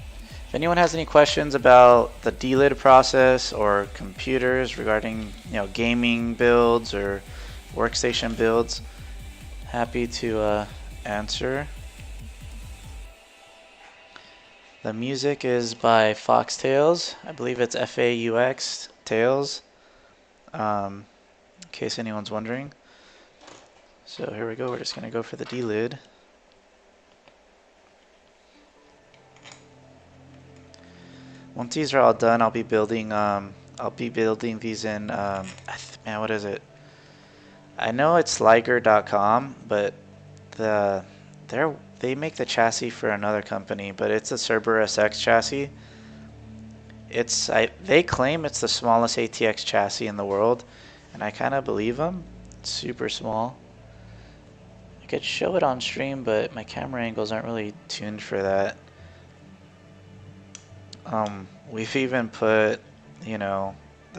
If anyone has any questions about the Delid process or computers regarding gaming builds or workstation builds, happy to answer. The music is by Foxtails. I believe it's FAUX Tails, in case anyone's wondering. So here we go. We're just gonna go for the Delid. Once these are all done, I'll be building these in man, what is it? I know it's Liger.com, but they make the chassis for another company, but it's a Cerberus X chassis. They claim it's the smallest ATX chassis in the world, and I kind of believe them. It's super small. I could show it on stream, but my camera angles aren't really tuned for that. We've even put, the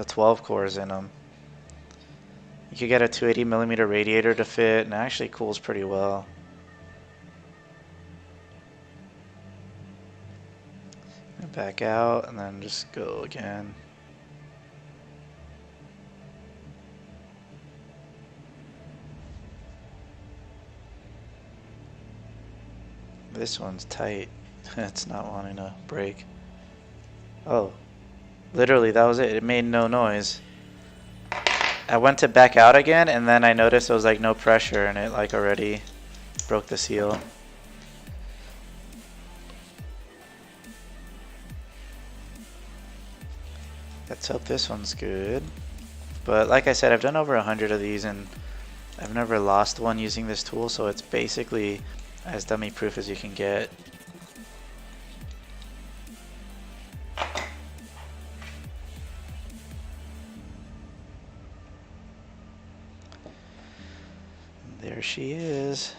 12 cores in them. You could get a 280mm radiator to fit, and it actually cools pretty well. Back out, and then just go again. This one's tight. It's not wanting to break. Oh, literally that was it. It made no noise. I went to back out again, and then I noticed there was like no pressure, and it like already broke the seal. Let's hope this one's good. But like I said, I've done over 100 of these, and I've never lost one using this tool, so it's basically as dummy proof as you can get. There she is.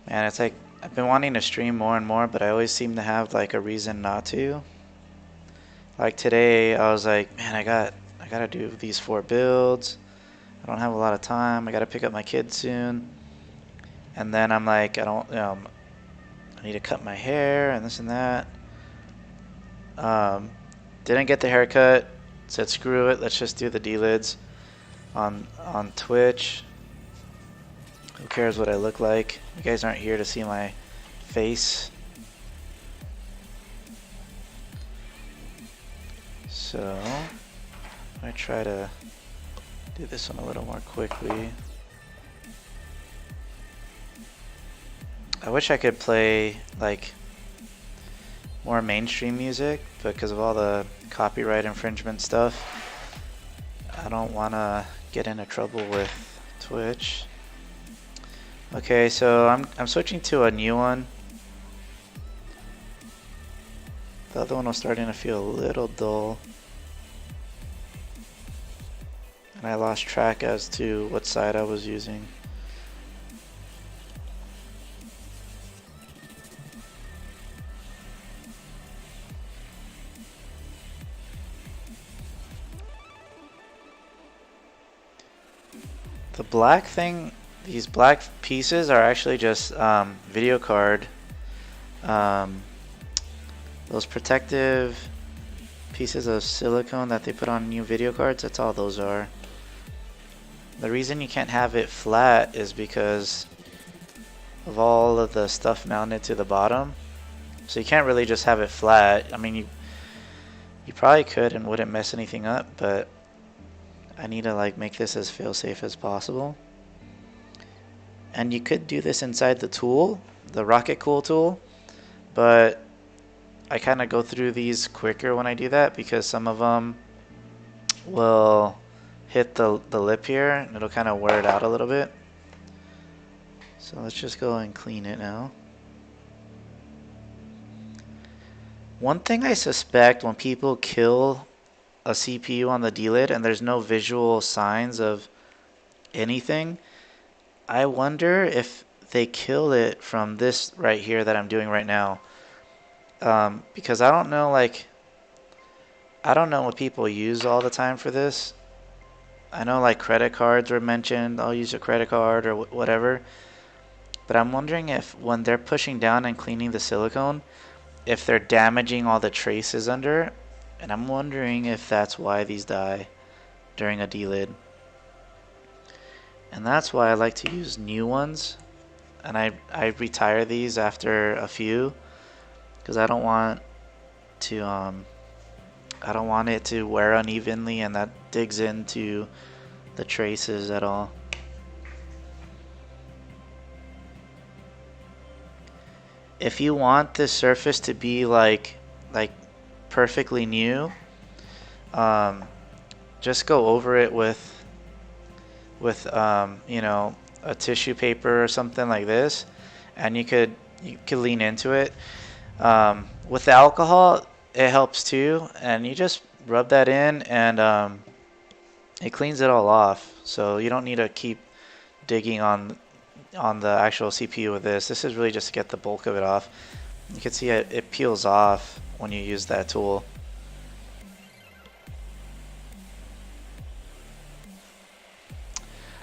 Man, it's like I've been wanting to stream more and more, but I always seem to have like a reason not to. Like today, I was like, man, I gotta do these 4 builds. I don't have a lot of time. I gotta pick up my kids soon. And then I'm like, I need to cut my hair and this and that. Didn't get the haircut. Said screw it. Let's just do the delids on Twitch. Who cares what I look like? You guys aren't here to see my face. So I try to do this one a little more quickly. I wish I could play like more mainstream music, but because of all the copyright infringement stuff, I don't want to get into trouble with Twitch. Okay, so I'm switching to a new one. The other one was starting to feel a little dull, and I lost track as to what side I was using. The black thing, these black pieces are actually just video card. Those protective pieces of silicone that they put on new video cards, that's all those are. The reason you can't have it flat is because of all of the stuff mounted to the bottom. So you can't really just have it flat. I mean, you probably could and wouldn't mess anything up, but I need to like make this as fail-safe as possible. And you could do this inside the tool, the Rockitcool tool, but I kind of go through these quicker when I do that because some of them will hit the lip here and it'll kind of wear it out a little bit. So let's just go and clean it now. One thing I suspect when people kill a CPU on the Delid and there's no visual signs of anything, I wonder if they kill it from this right here that I'm doing right now. Because I don't know, like, I don't know what people use all the time for this. I know like credit cards were mentioned, I'll use a credit card or whatever. But I'm wondering if when they're pushing down and cleaning the silicone, if they're damaging all the traces under. And I'm wondering if that's why these die during a Delid. And that's why I like to use new ones. And I retire these after a few. Because I don't want it to wear unevenly and that digs into the traces at all. If you want this surface to be like perfectly new, just go over it with you know, a tissue paper or something like this, and you could lean into it. With the alcohol, it helps too, and you just rub that in and it cleans it all off, so you don't need to keep digging on the actual CPU with this. This is really just to get the bulk of it off. You can see it peels off when you use that tool.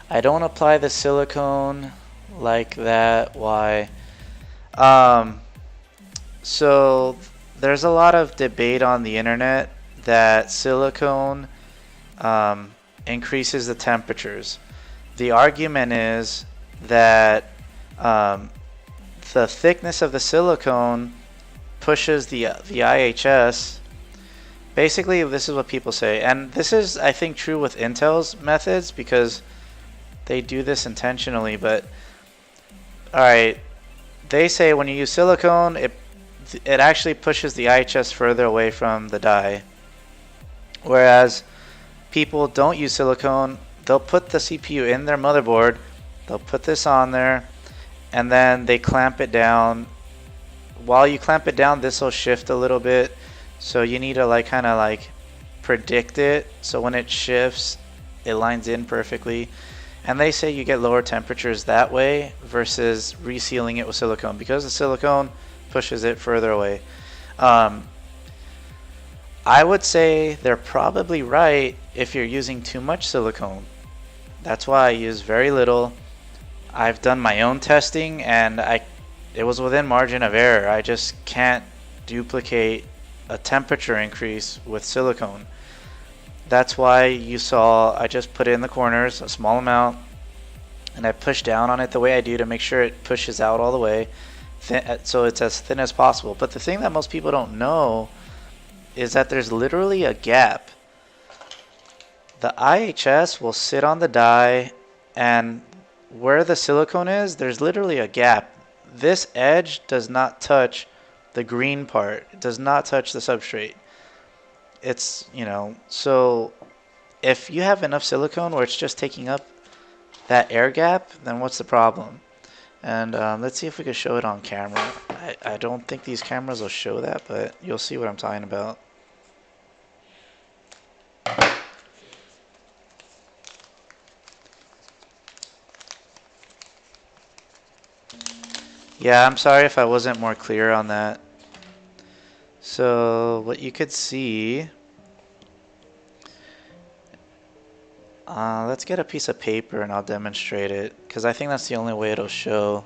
I don't apply the silicone like that. Why? So there's a lot of debate on the internet that silicone increases the temperatures. The argument is that the thickness of the silicone pushes the IHS. Basically, this is what people say, and this is, I think, true with Intel's methods because they do this intentionally. But all right, they say when you use silicone, it actually pushes the IHS further away from the die. Whereas people don't use silicone, they'll put the CPU in their motherboard, they'll put this on there, and then they clamp it down. While you clamp it down, this will shift a little bit, so you need to like kind of like predict it, so when it shifts it lines in perfectly. And they say you get lower temperatures that way versus resealing it with silicone, because the silicone pushes it further away. I would say they're probably right if you're using too much silicone. That's why I use very little. I've done my own testing and it was within margin of error. I just can't duplicate a temperature increase with silicone. That's why you saw I just put it in the corners, a small amount, and I push down on it the way I do to make sure it pushes out all the way, so it's as thin as possible. But the thing that most people don't know is that there's literally a gap. The IHS will sit on the die, and where the silicone is, there's literally a gap. This edge does not touch the green part. It does not touch the substrate. It's, you know, so if you have enough silicone where it's just taking up that air gap, then what's the problem? And let's see if we can show it on camera. I don't think these cameras will show that, but you'll see what I'm talking about. Yeah, I'm sorry if I wasn't more clear on that. So what you could see, let's get a piece of paper and I'll demonstrate it, because I think that's the only way it'll show.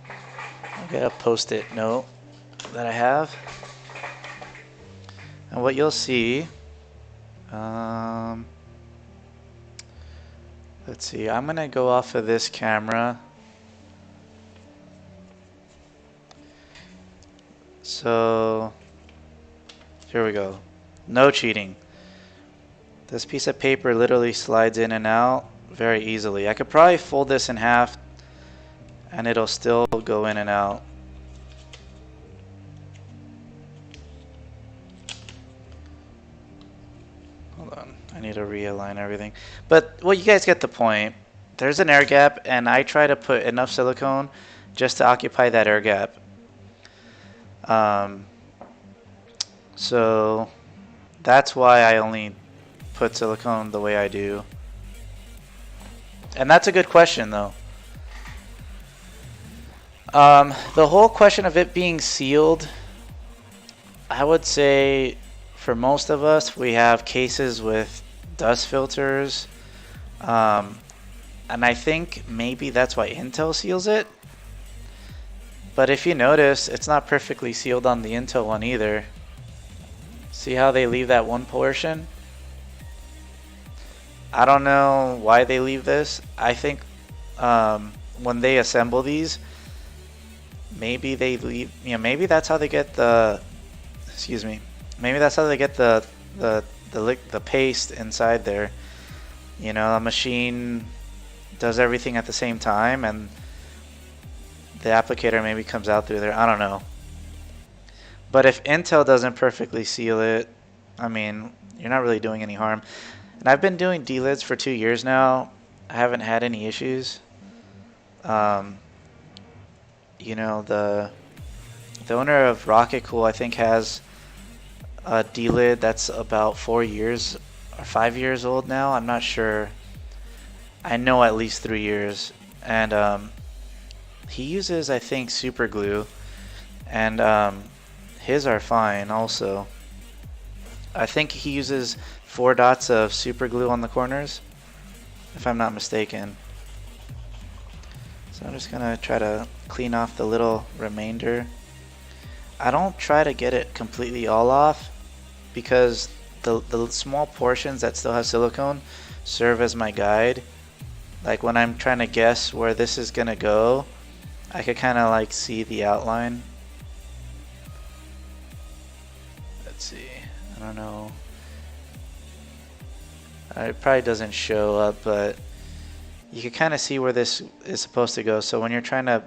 I'll get a post-it note that I have, and what you'll see, let's see, I'm gonna go off of this camera. So here we go. No cheating. This piece of paper literally slides in and out very easily. I could probably fold this in half and it'll still go in and out. Hold on, I need to realign everything. But well, you guys get the point. There's an air gap and I try to put enough silicone just to occupy that air gap. So that's why I only put silicone the way I do. And that's a good question though. The whole question of it being sealed, I would say for most of us we have cases with dust filters, and I think maybe that's why Intel seals it. But if you notice, it's not perfectly sealed on the Intel one either. See how they leave that one portion? I don't know why they leave this. I think when they assemble these, maybe they leave, you know, maybe that's how they get the, excuse me, maybe that's how they get the paste inside there. You know, a machine does everything at the same time and the applicator maybe comes out through there. I don't know. But if Intel doesn't perfectly seal it, I mean, you're not really doing any harm. And I've been doing Delids for 2 years now. I haven't had any issues. You know, the owner of Rockitcool, I think, has a Delid that's about 4 years or 5 years old now. I'm not sure. I know at least 3 years. And he uses, I think, super glue, and his are fine also. I think he uses 4 dots of super glue on the corners, if I'm not mistaken. So I'm just gonna try to clean off the little remainder. I don't try to get it completely all off because the small portions that still have silicone serve as my guide. Like when I'm trying to guess where this is gonna go, I could kind of like see the outline. Let's see. I don't know. It probably doesn't show up, but you can kind of see where this is supposed to go. So when you're trying to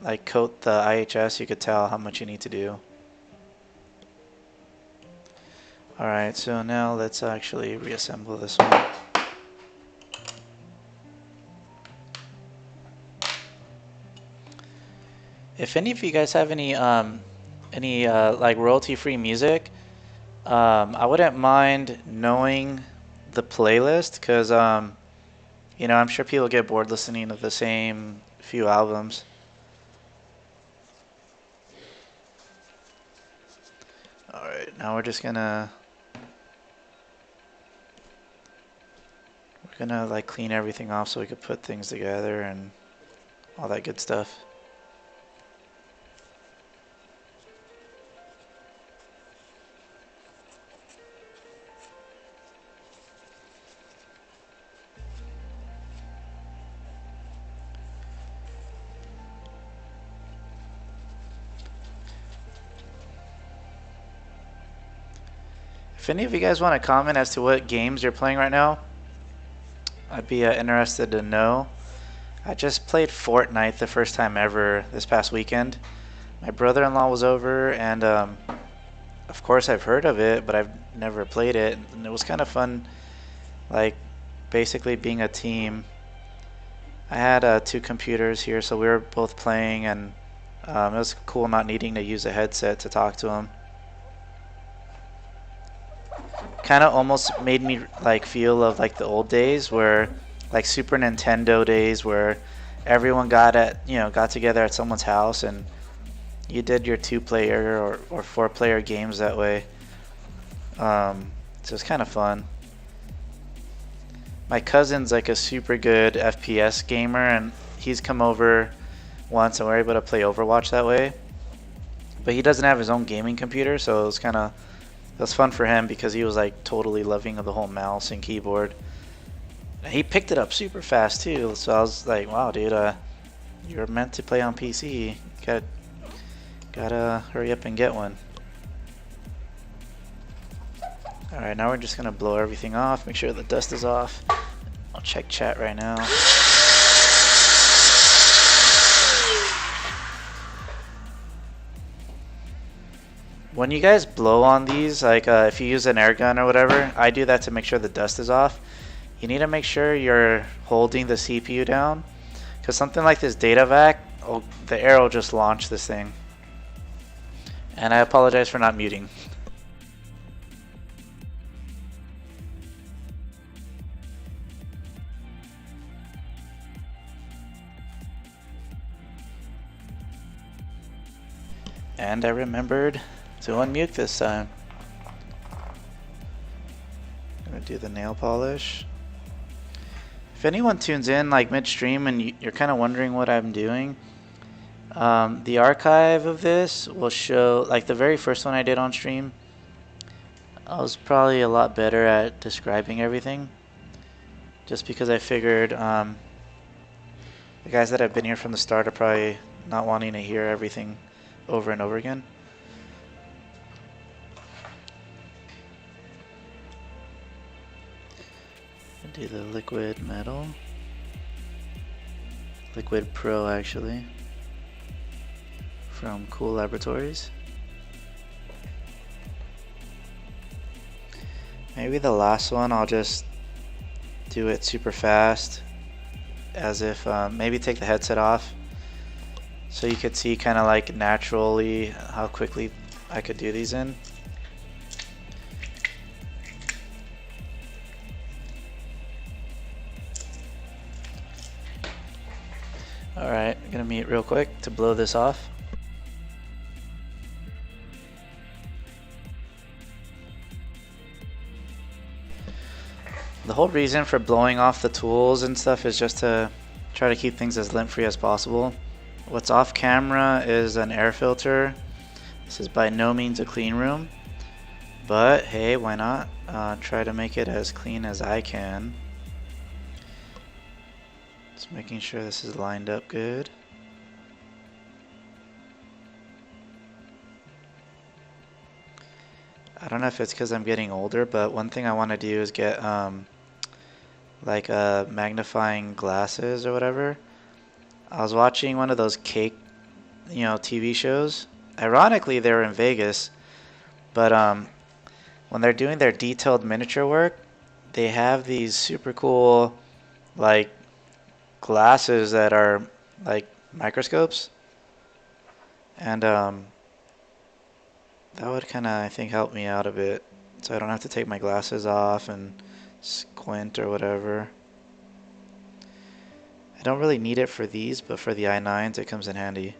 like coat the IHS, you could tell how much you need to do. Alright, so now let's actually reassemble this one. If any of you guys have any like royalty-free music, I wouldn't mind knowing the playlist, because you know, I'm sure people get bored listening to the same few albums. Alright, now we're gonna like clean everything off so we could put things together and all that good stuff. If any of you guys want to comment as to what games you're playing right now, I'd be interested to know. I just played Fortnite the first time ever this past weekend. My brother-in-law was over, and of course I've heard of it, but I've never played it. And it was kind of fun, like basically being a team. I had 2 computers here, so we were both playing, and it was cool not needing to use a headset to talk to them. Kind of almost made me like feel of like the old days, where like Super Nintendo days, where everyone got together at someone's house and you did your 2-player or 4-player games that way. So it's kind of fun. My cousin's like a super good FPS gamer, and he's come over once and we're able to play Overwatch that way. But he doesn't have his own gaming computer, so it was fun for him because he was like totally loving of the whole mouse and keyboard. He picked it up super fast too, so I was like, wow, dude, you're meant to play on PC. Gotta hurry up and get one. Alright, now we're just gonna blow everything off, make sure the dust is off. I'll check chat right now. When you guys blow on these, like if you use an air gun or whatever, I do that to make sure the dust is off. You need to make sure you're holding the CPU down, because something like this data vac, the air will just launch this thing. And I apologize for not muting. And I remembered to unmute this time. Gonna do the nail polish. If anyone tunes in like midstream and you're kind of wondering what I'm doing, the archive of this will show, like the very first one I did on stream, I was probably a lot better at describing everything, just because I figured the guys that have been here from the start are probably not wanting to hear everything over and over again. Do the liquid metal, liquid pro actually, from Cool Laboratories. Maybe the last one I'll just do it super fast, as if maybe take the headset off so you could see kind of like naturally how quickly I could do these in. Alright, I'm gonna mute real quick to blow this off. The whole reason for blowing off the tools and stuff is just to try to keep things as lint free as possible. What's off camera is an air filter. This is by no means a clean room, but hey, why not try to make it as clean as I can. Just making sure this is lined up good. I don't know if it's because I'm getting older, but one thing I want to do is get like magnifying glasses or whatever. I was watching one of those cake, TV shows. Ironically, they were in Vegas, but when they're doing their detailed miniature work, they have these super cool like glasses that are like microscopes, and that would kind of I think help me out a bit, so I don't have to take my glasses off and squint or whatever. I don't really need it for these, but for the i9s it comes in handy.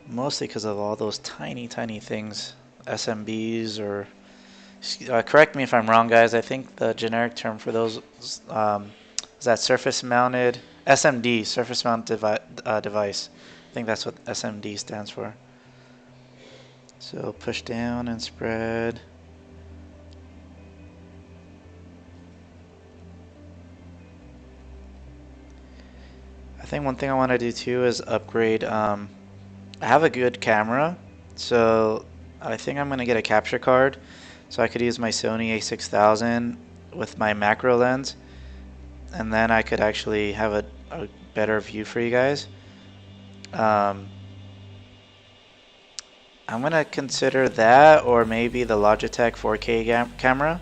Mostly because of all those tiny, tiny things, SMBs or correct me if I'm wrong, guys. I think the generic term for those is that surface mounted SMD, surface mounted device. I think that's what SMD stands for. So push down and spread. I think one thing I want to do too is upgrade. I have a good camera, so I think I'm going to get a capture card so I could use my Sony a6000 with my macro lens, and then I could actually have a better view for you guys. I'm going to consider that, or maybe the Logitech 4K camera.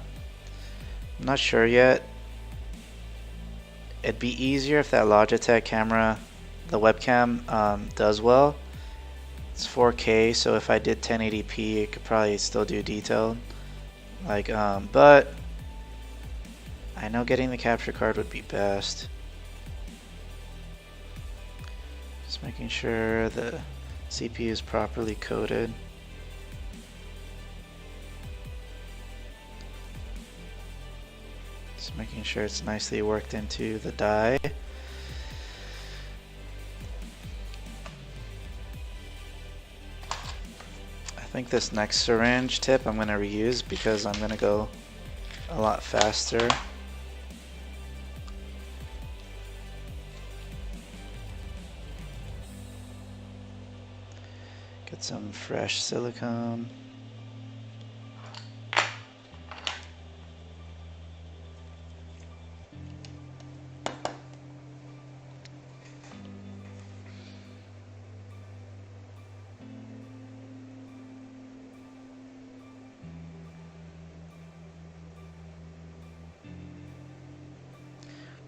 I'm not sure yet. It'd be easier if that Logitech camera, the webcam, does well. It's 4K, so if I did 1080p, it could probably still do detailed. But I know getting the capture card would be best. Just making sure the CPU is properly coded. Just making sure it's nicely worked into the die. I think this next syringe tip I'm going to reuse because I'm going to go a lot faster. Get some fresh silicone.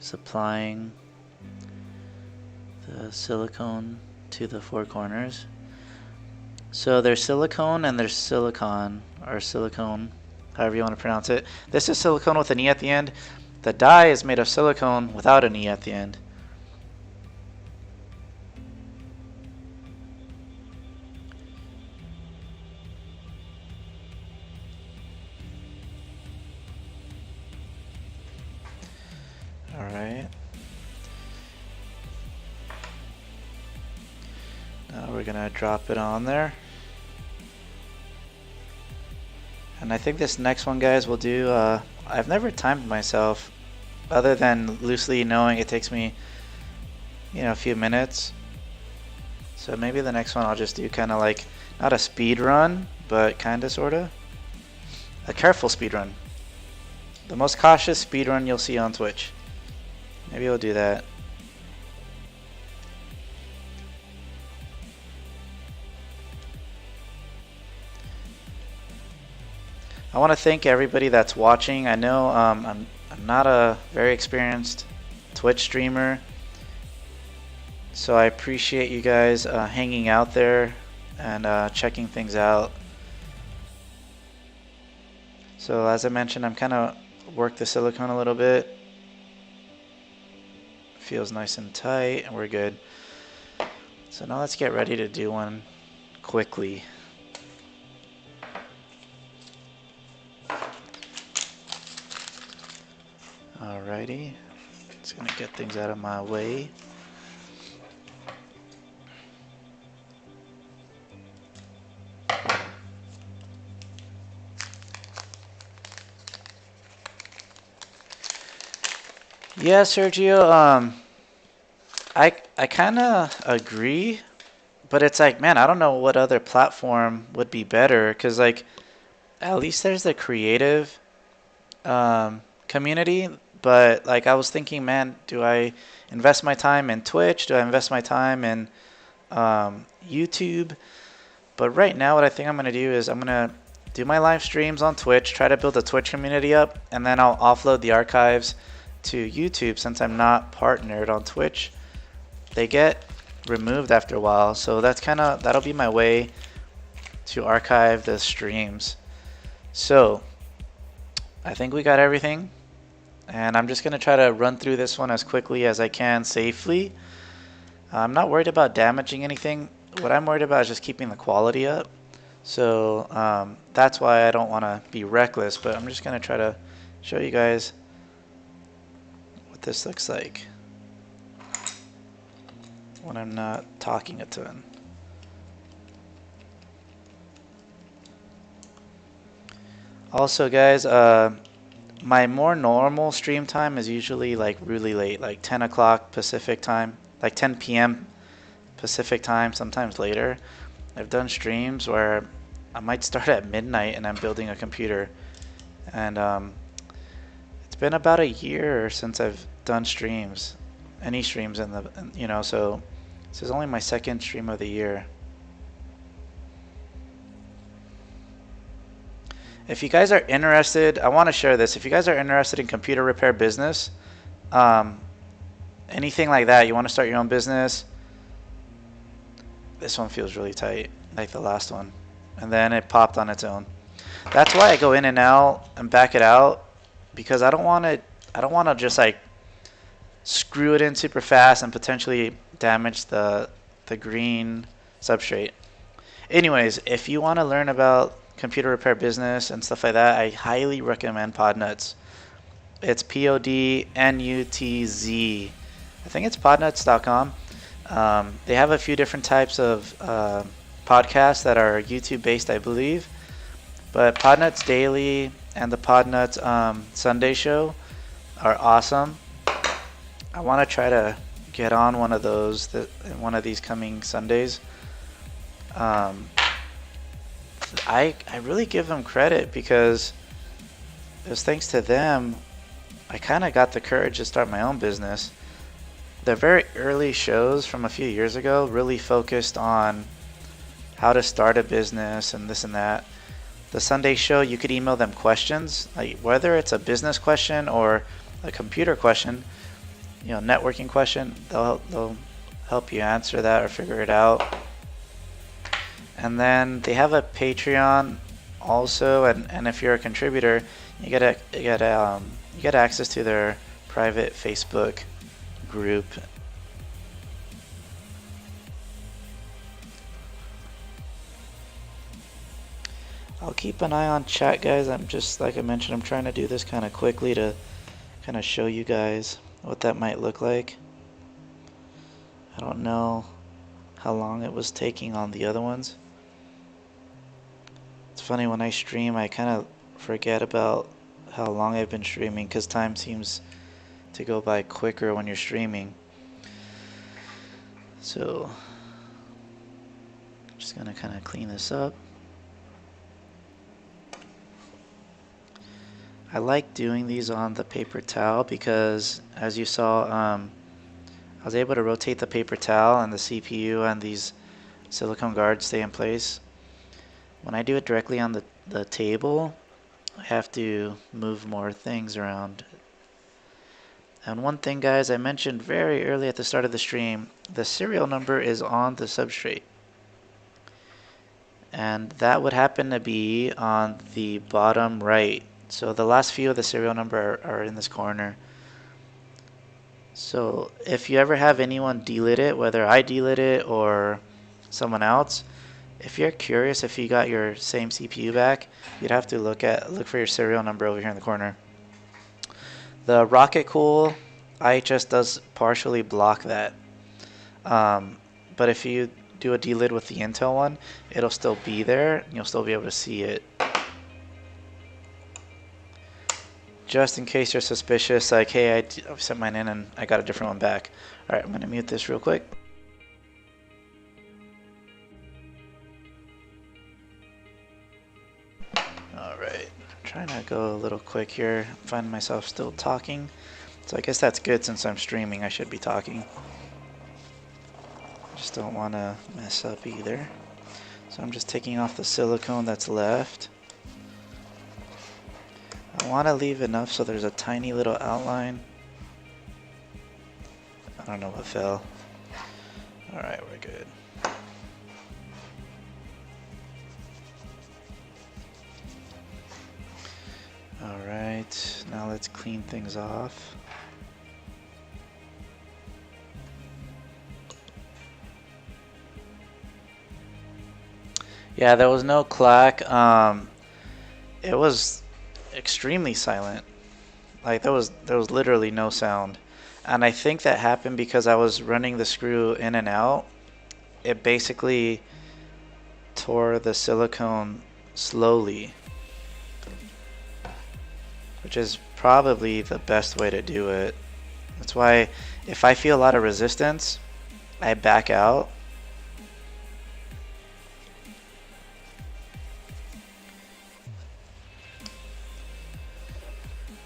Just applying the silicone to the four corners. So there's silicone and there's silicon, or silicone, however you want to pronounce it. This is silicone with an E at the end. The die is made of silicone without an E at the end. Alright. Now we're going to drop it on there. And I think this next one, guys, will do, I've never timed myself, other than loosely knowing it takes me, a few minutes. So maybe the next one I'll just do kind of like, not a speed run, but kind of, sort of. A careful speed run. The most cautious speed run you'll see on Twitch. Maybe we'll do that. I want to thank everybody that's watching. I know I'm not a very experienced Twitch streamer, so I appreciate you guys hanging out there and checking things out. So as I mentioned, I'm kind of worked the silicone a little bit. Feels nice and tight, and we're good. So now let's get ready to do one quickly. Alrighty, just gonna get things out of my way. Yeah, Sergio, I kind of agree, but it's like, man, I don't know what other platform would be better, because like at least there's the creative community. But like I was thinking, man, do I invest my time in Twitch? Do I invest my time in YouTube? But right now, what I think I'm going to do is I'm going to do my live streams on Twitch, try to build a Twitch community up, and then I'll offload the archives to YouTube. Since I'm not partnered on Twitch, they get removed after a while. So that'll be my way to archive the streams. So I think we got everything, and I'm just going to try to run through this one as quickly as I can safely. I'm not worried about damaging anything. What I'm worried about is just keeping the quality up. So that's why I don't want to be reckless, but I'm just going to try to show you guys what this looks like when I'm not talking a ton. Also, guys, my more normal stream time is usually like really late, like 10 o'clock Pacific time, like 10 p.m. Pacific time, sometimes later. I've done streams where I might start at midnight and I'm building a computer. And it's been about a year since I've done streams, any streams so this is only my second stream of the year. If you guys are interested, I want to share this. If you guys are interested in computer repair business, anything like that, you want to start your own business, this one feels really tight, like the last one. And then it popped on its own. That's why I go in and out and back it out, because I don't want to just like screw it in super fast and potentially damage the green substrate. Anyways, if you want to learn about computer repair business and stuff like that, I highly recommend Podnuts. It's PODNUTZ. I think it's podnuts.com. They have a few different types of podcasts that are YouTube based, I believe. But Podnuts Daily and the Podnuts Sunday Show are awesome. I want to try to get on one of those, one of these coming Sundays. I really give them credit, because it was thanks to them I kind of got the courage to start my own business. The very early shows from a few years ago really focused on how to start a business and this and that. The Sunday show, you could email them questions, like whether it's a business question or a computer question, networking question, they'll help you answer that or figure it out. And then they have a Patreon also, and if you're a contributor, you get access to their private Facebook group. I'll keep an eye on chat, guys. I'm just, like I mentioned, I'm trying to do this kind of quickly to kind of show you guys what that might look like. I don't know how long it was taking on the other ones. It's funny, when I stream, I kind of forget about how long I've been streaming, because time seems to go by quicker when you're streaming. So I'm just gonna kind of clean this up. I like doing these on the paper towel because, as you saw, I was able to rotate the paper towel and the CPU and these silicone guards stay in place. When I do it directly on the table, I have to move more things around. And one thing, guys, I mentioned very early at the start of the stream, the serial number is on the substrate. And that would happen to be on the bottom right. So the last few of the serial number are in this corner. So if you ever have anyone delid it, whether I delid it or someone else, if you're curious if you got your same CPU back, you'd have to look for your serial number over here in the corner. The Rockitcool IHS does partially block that. But if you do a delid with the Intel one, it'll still be there and you'll still be able to see it. Just in case you're suspicious, like, hey, I sent mine in and I got a different one back. Alright, I'm going to mute this real quick. Alright, trying to go a little quick here. I find myself still talking. So I guess that's good since I'm streaming, I should be talking. Just don't want to mess up either. So I'm just taking off the silicone that's left. I want to leave enough so there's a tiny little outline. I don't know what fell. Alright, we're good. Alright, now let's clean things off. Yeah, there was no clack. It was extremely silent. Like there was literally no sound. And I think that happened because I was running the screw in and out. It basically tore the silicone slowly, which is probably the best way to do it. That's why if I feel a lot of resistance, I back out.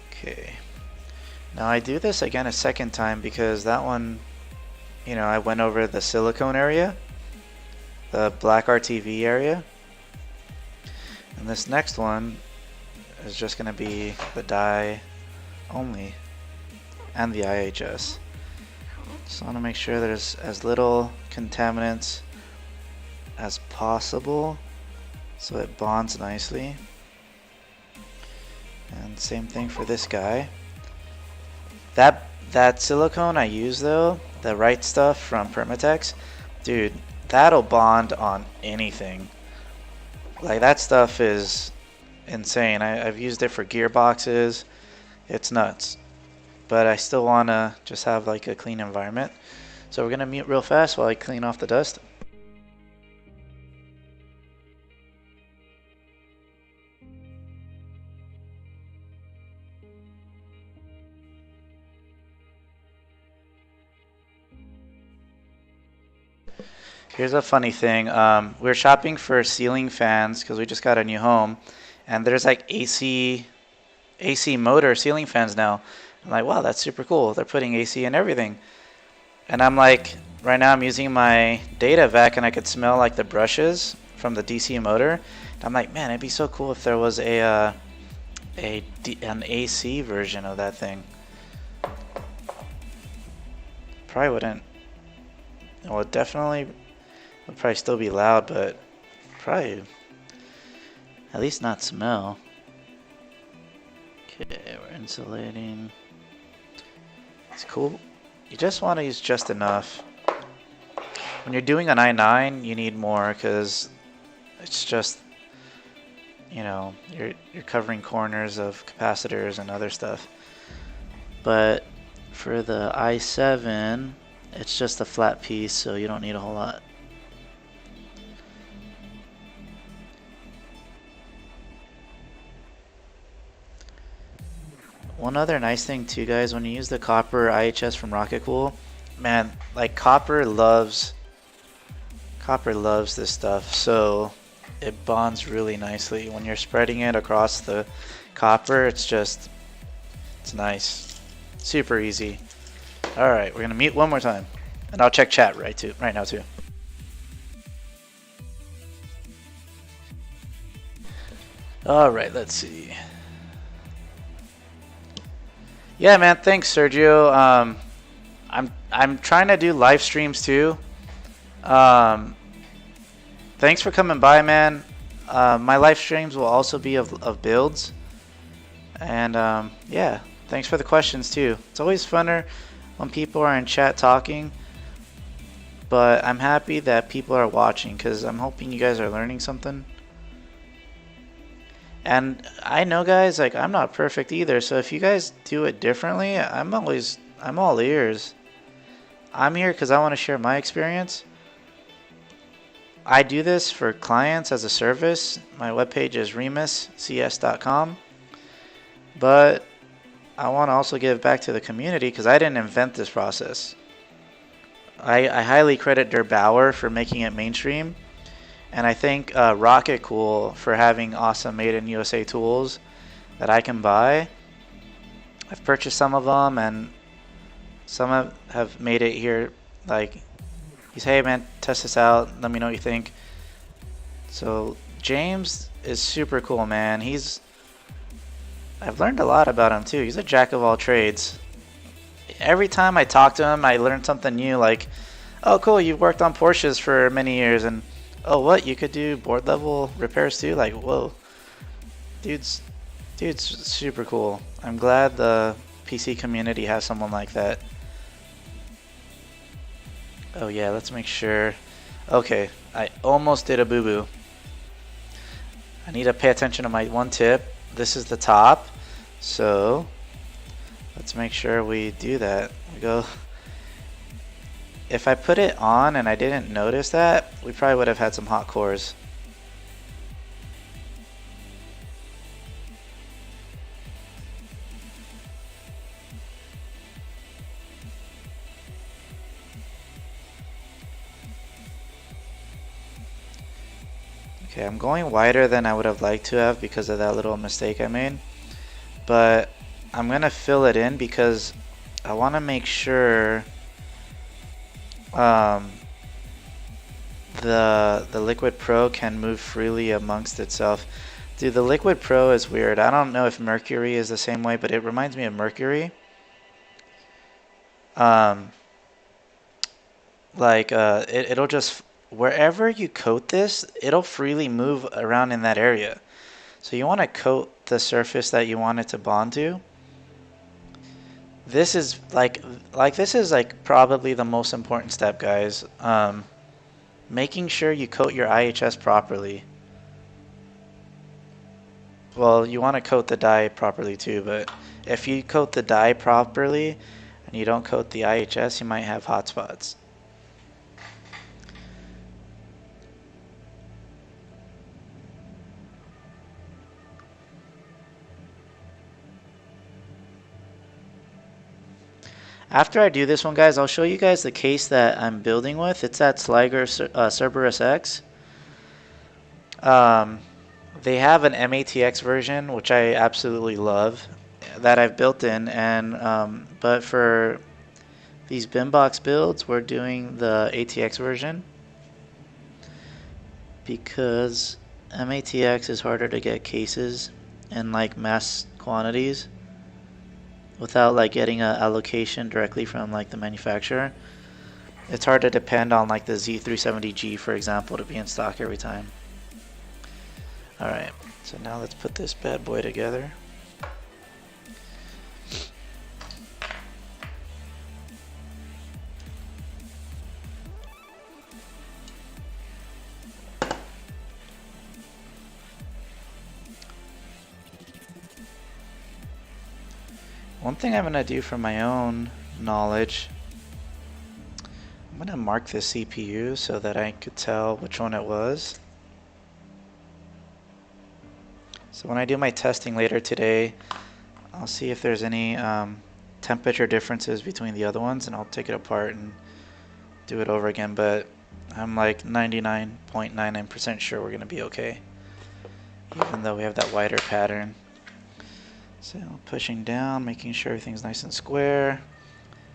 Okay. Now I do this again a second time because that one, you know, I went over the silicone area, the black RTV area. And this next one is just going to be the dye only and the IHS. Just want to make sure there's as little contaminants as possible so it bonds nicely. And same thing for this guy. That silicone I use though, the right stuff from Permatex, dude, that'll bond on anything. Like that stuff is insane. I've used it for gearboxes. It's nuts. But I still want to just have like a clean environment. So we're going to mute real fast while I clean off the dust. Here's a funny thing. We're shopping for ceiling fans because we just got a new home, and there's like AC motor ceiling fans now. I'm like, wow, that's super cool. They're putting AC in everything. And I'm like, right now I'm using my data vac and I could smell like the brushes from the DC motor. And I'm like, man, it'd be so cool if there was an AC version of that thing. Probably wouldn't. Well, it definitely would probably still be loud, but probably at least not smell. Okay, we're insulating. It's cool. You just want to use just enough. When you're doing an i9, you need more because it's just, you know, you're covering corners of capacitors and other stuff. But for the i7, it's just a flat piece, so you don't need a whole lot. One other nice thing too, guys, when you use the copper IHS from Rockitcool, man, like copper loves this stuff, so it bonds really nicely. When you're spreading it across the copper, it's nice. Super easy. Alright, we're gonna mute one more time. And I'll check chat right now too. Alright, let's see. Yeah, man, thanks, Sergio. I'm trying to do live streams too. Thanks for coming by, man. My live streams will also be of builds. And yeah, thanks for the questions too. It's always funner when people are in chat talking. But I'm happy that people are watching because I'm hoping you guys are learning something. And I know, guys, like I'm not perfect either. So if you guys do it differently, I'm all ears. I'm here because I want to share my experience. I do this for clients as a service. My webpage is remuscs.com. But I want to also give back to the community because I didn't invent this process. I highly credit Der Bauer for making it mainstream. And I thank Rockitcool for having awesome made in USA tools that I can buy. I've purchased some of them, and some have made it here. Like, he's, hey man, test this out. Let me know what you think. So James is super cool, man. I've learned a lot about him too. He's a jack of all trades. Every time I talk to him, I learn something new. Like, oh cool, you've worked on Porsches for many years, and oh what, you could do board level repairs too? Like, whoa, dude's super cool. I'm glad the PC community has someone like that. Oh yeah, let's make sure. Okay, I almost did a boo-boo. I need to pay attention to my one tip. This is the top, so let's make sure we do that. We go. If I put it on and I didn't notice that, we probably would have had some hot cores. Okay, I'm going wider than I would have liked to have because of that little mistake I made. But I'm gonna fill it in because I want to make sure the Liquid Pro can move freely amongst itself. Dude, the Liquid Pro is weird. I don't know if Mercury is the same way, but it reminds me of Mercury. It'll just, wherever you coat this, it'll freely move around in that area. So you want to coat the surface that you want it to bond to. This is this is like probably the most important step, guys. Making sure you coat your IHS properly. Well, you want to coat the die properly too, but if you coat the die properly and you don't coat the IHS, you might have hot spots. After I do this one, guys, I'll show you guys the case that I'm building with. It's that Sliger Cerberus X. They have an MATX version, which I absolutely love, that I've built in. And but for these Bimbox builds, we're doing the ATX version because MATX is harder to get cases in like mass quantities without like getting an allocation directly from like the manufacturer. It's hard to depend on like the Z370G, for example, to be in stock every time. Alright, so now let's put this bad boy together. One thing I'm going to do for my own knowledge, I'm going to mark this CPU so that I could tell which one it was. So when I do my testing later today, I'll see if there's any temperature differences between the other ones, and I'll take it apart and do it over again. But I'm like 99.99% sure we're going to be okay, even though we have that wider pattern. So pushing down, making sure everything's nice and square.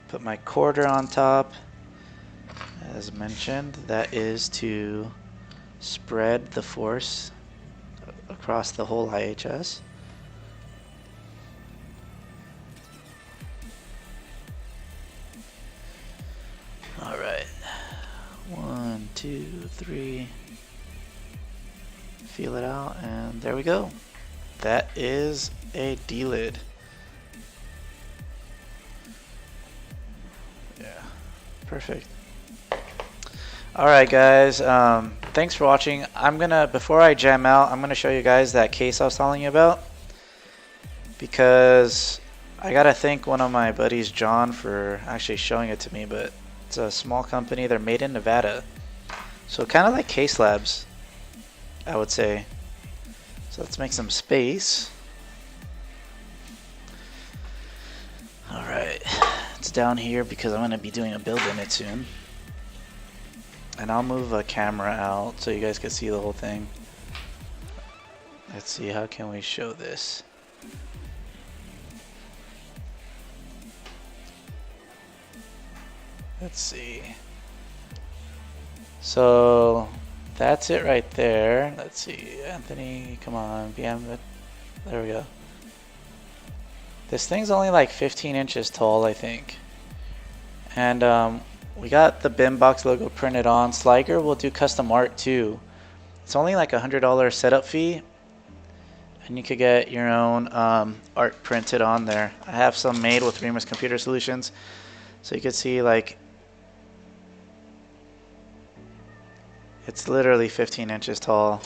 Put my quarter on top. As mentioned, that is to spread the force across the whole IHS. All right, 1, 2, 3. Feel it out, and there we go. That is a Delid. Yeah, perfect. Alright guys, thanks for watching. Before I jam out, I'm gonna show you guys that case I was telling you about, because I gotta thank one of my buddies, John, for actually showing it to me. But it's a small company, they're made in Nevada, so kind of like Case Labs, I would say. So let's make some space. Alright, it's down here because I'm going to be doing a build in it soon. And I'll move a camera out so you guys can see the whole thing. Let's see, how can we show this? Let's see. So that's it right there. Let's see, Anthony, come on, PM. There we go. This thing's only like 15 inches tall, I think. And we got the bin box logo printed on. Sliger will do custom art too. It's only like $100 setup fee, and you could get your own art printed on there. I have some made with Remus Computer Solutions, so you can see like it's literally 15 inches tall.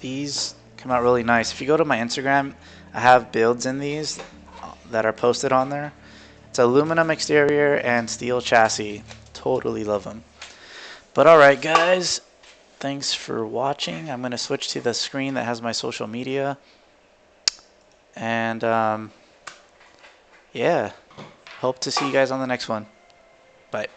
These come out really nice. If you go to my Instagram, I have builds in these that are posted on there. It's aluminum exterior and steel chassis. Totally love them. But alright guys, thanks for watching. I'm going to switch to the screen that has my social media. And yeah, hope to see you guys on the next one. Bye.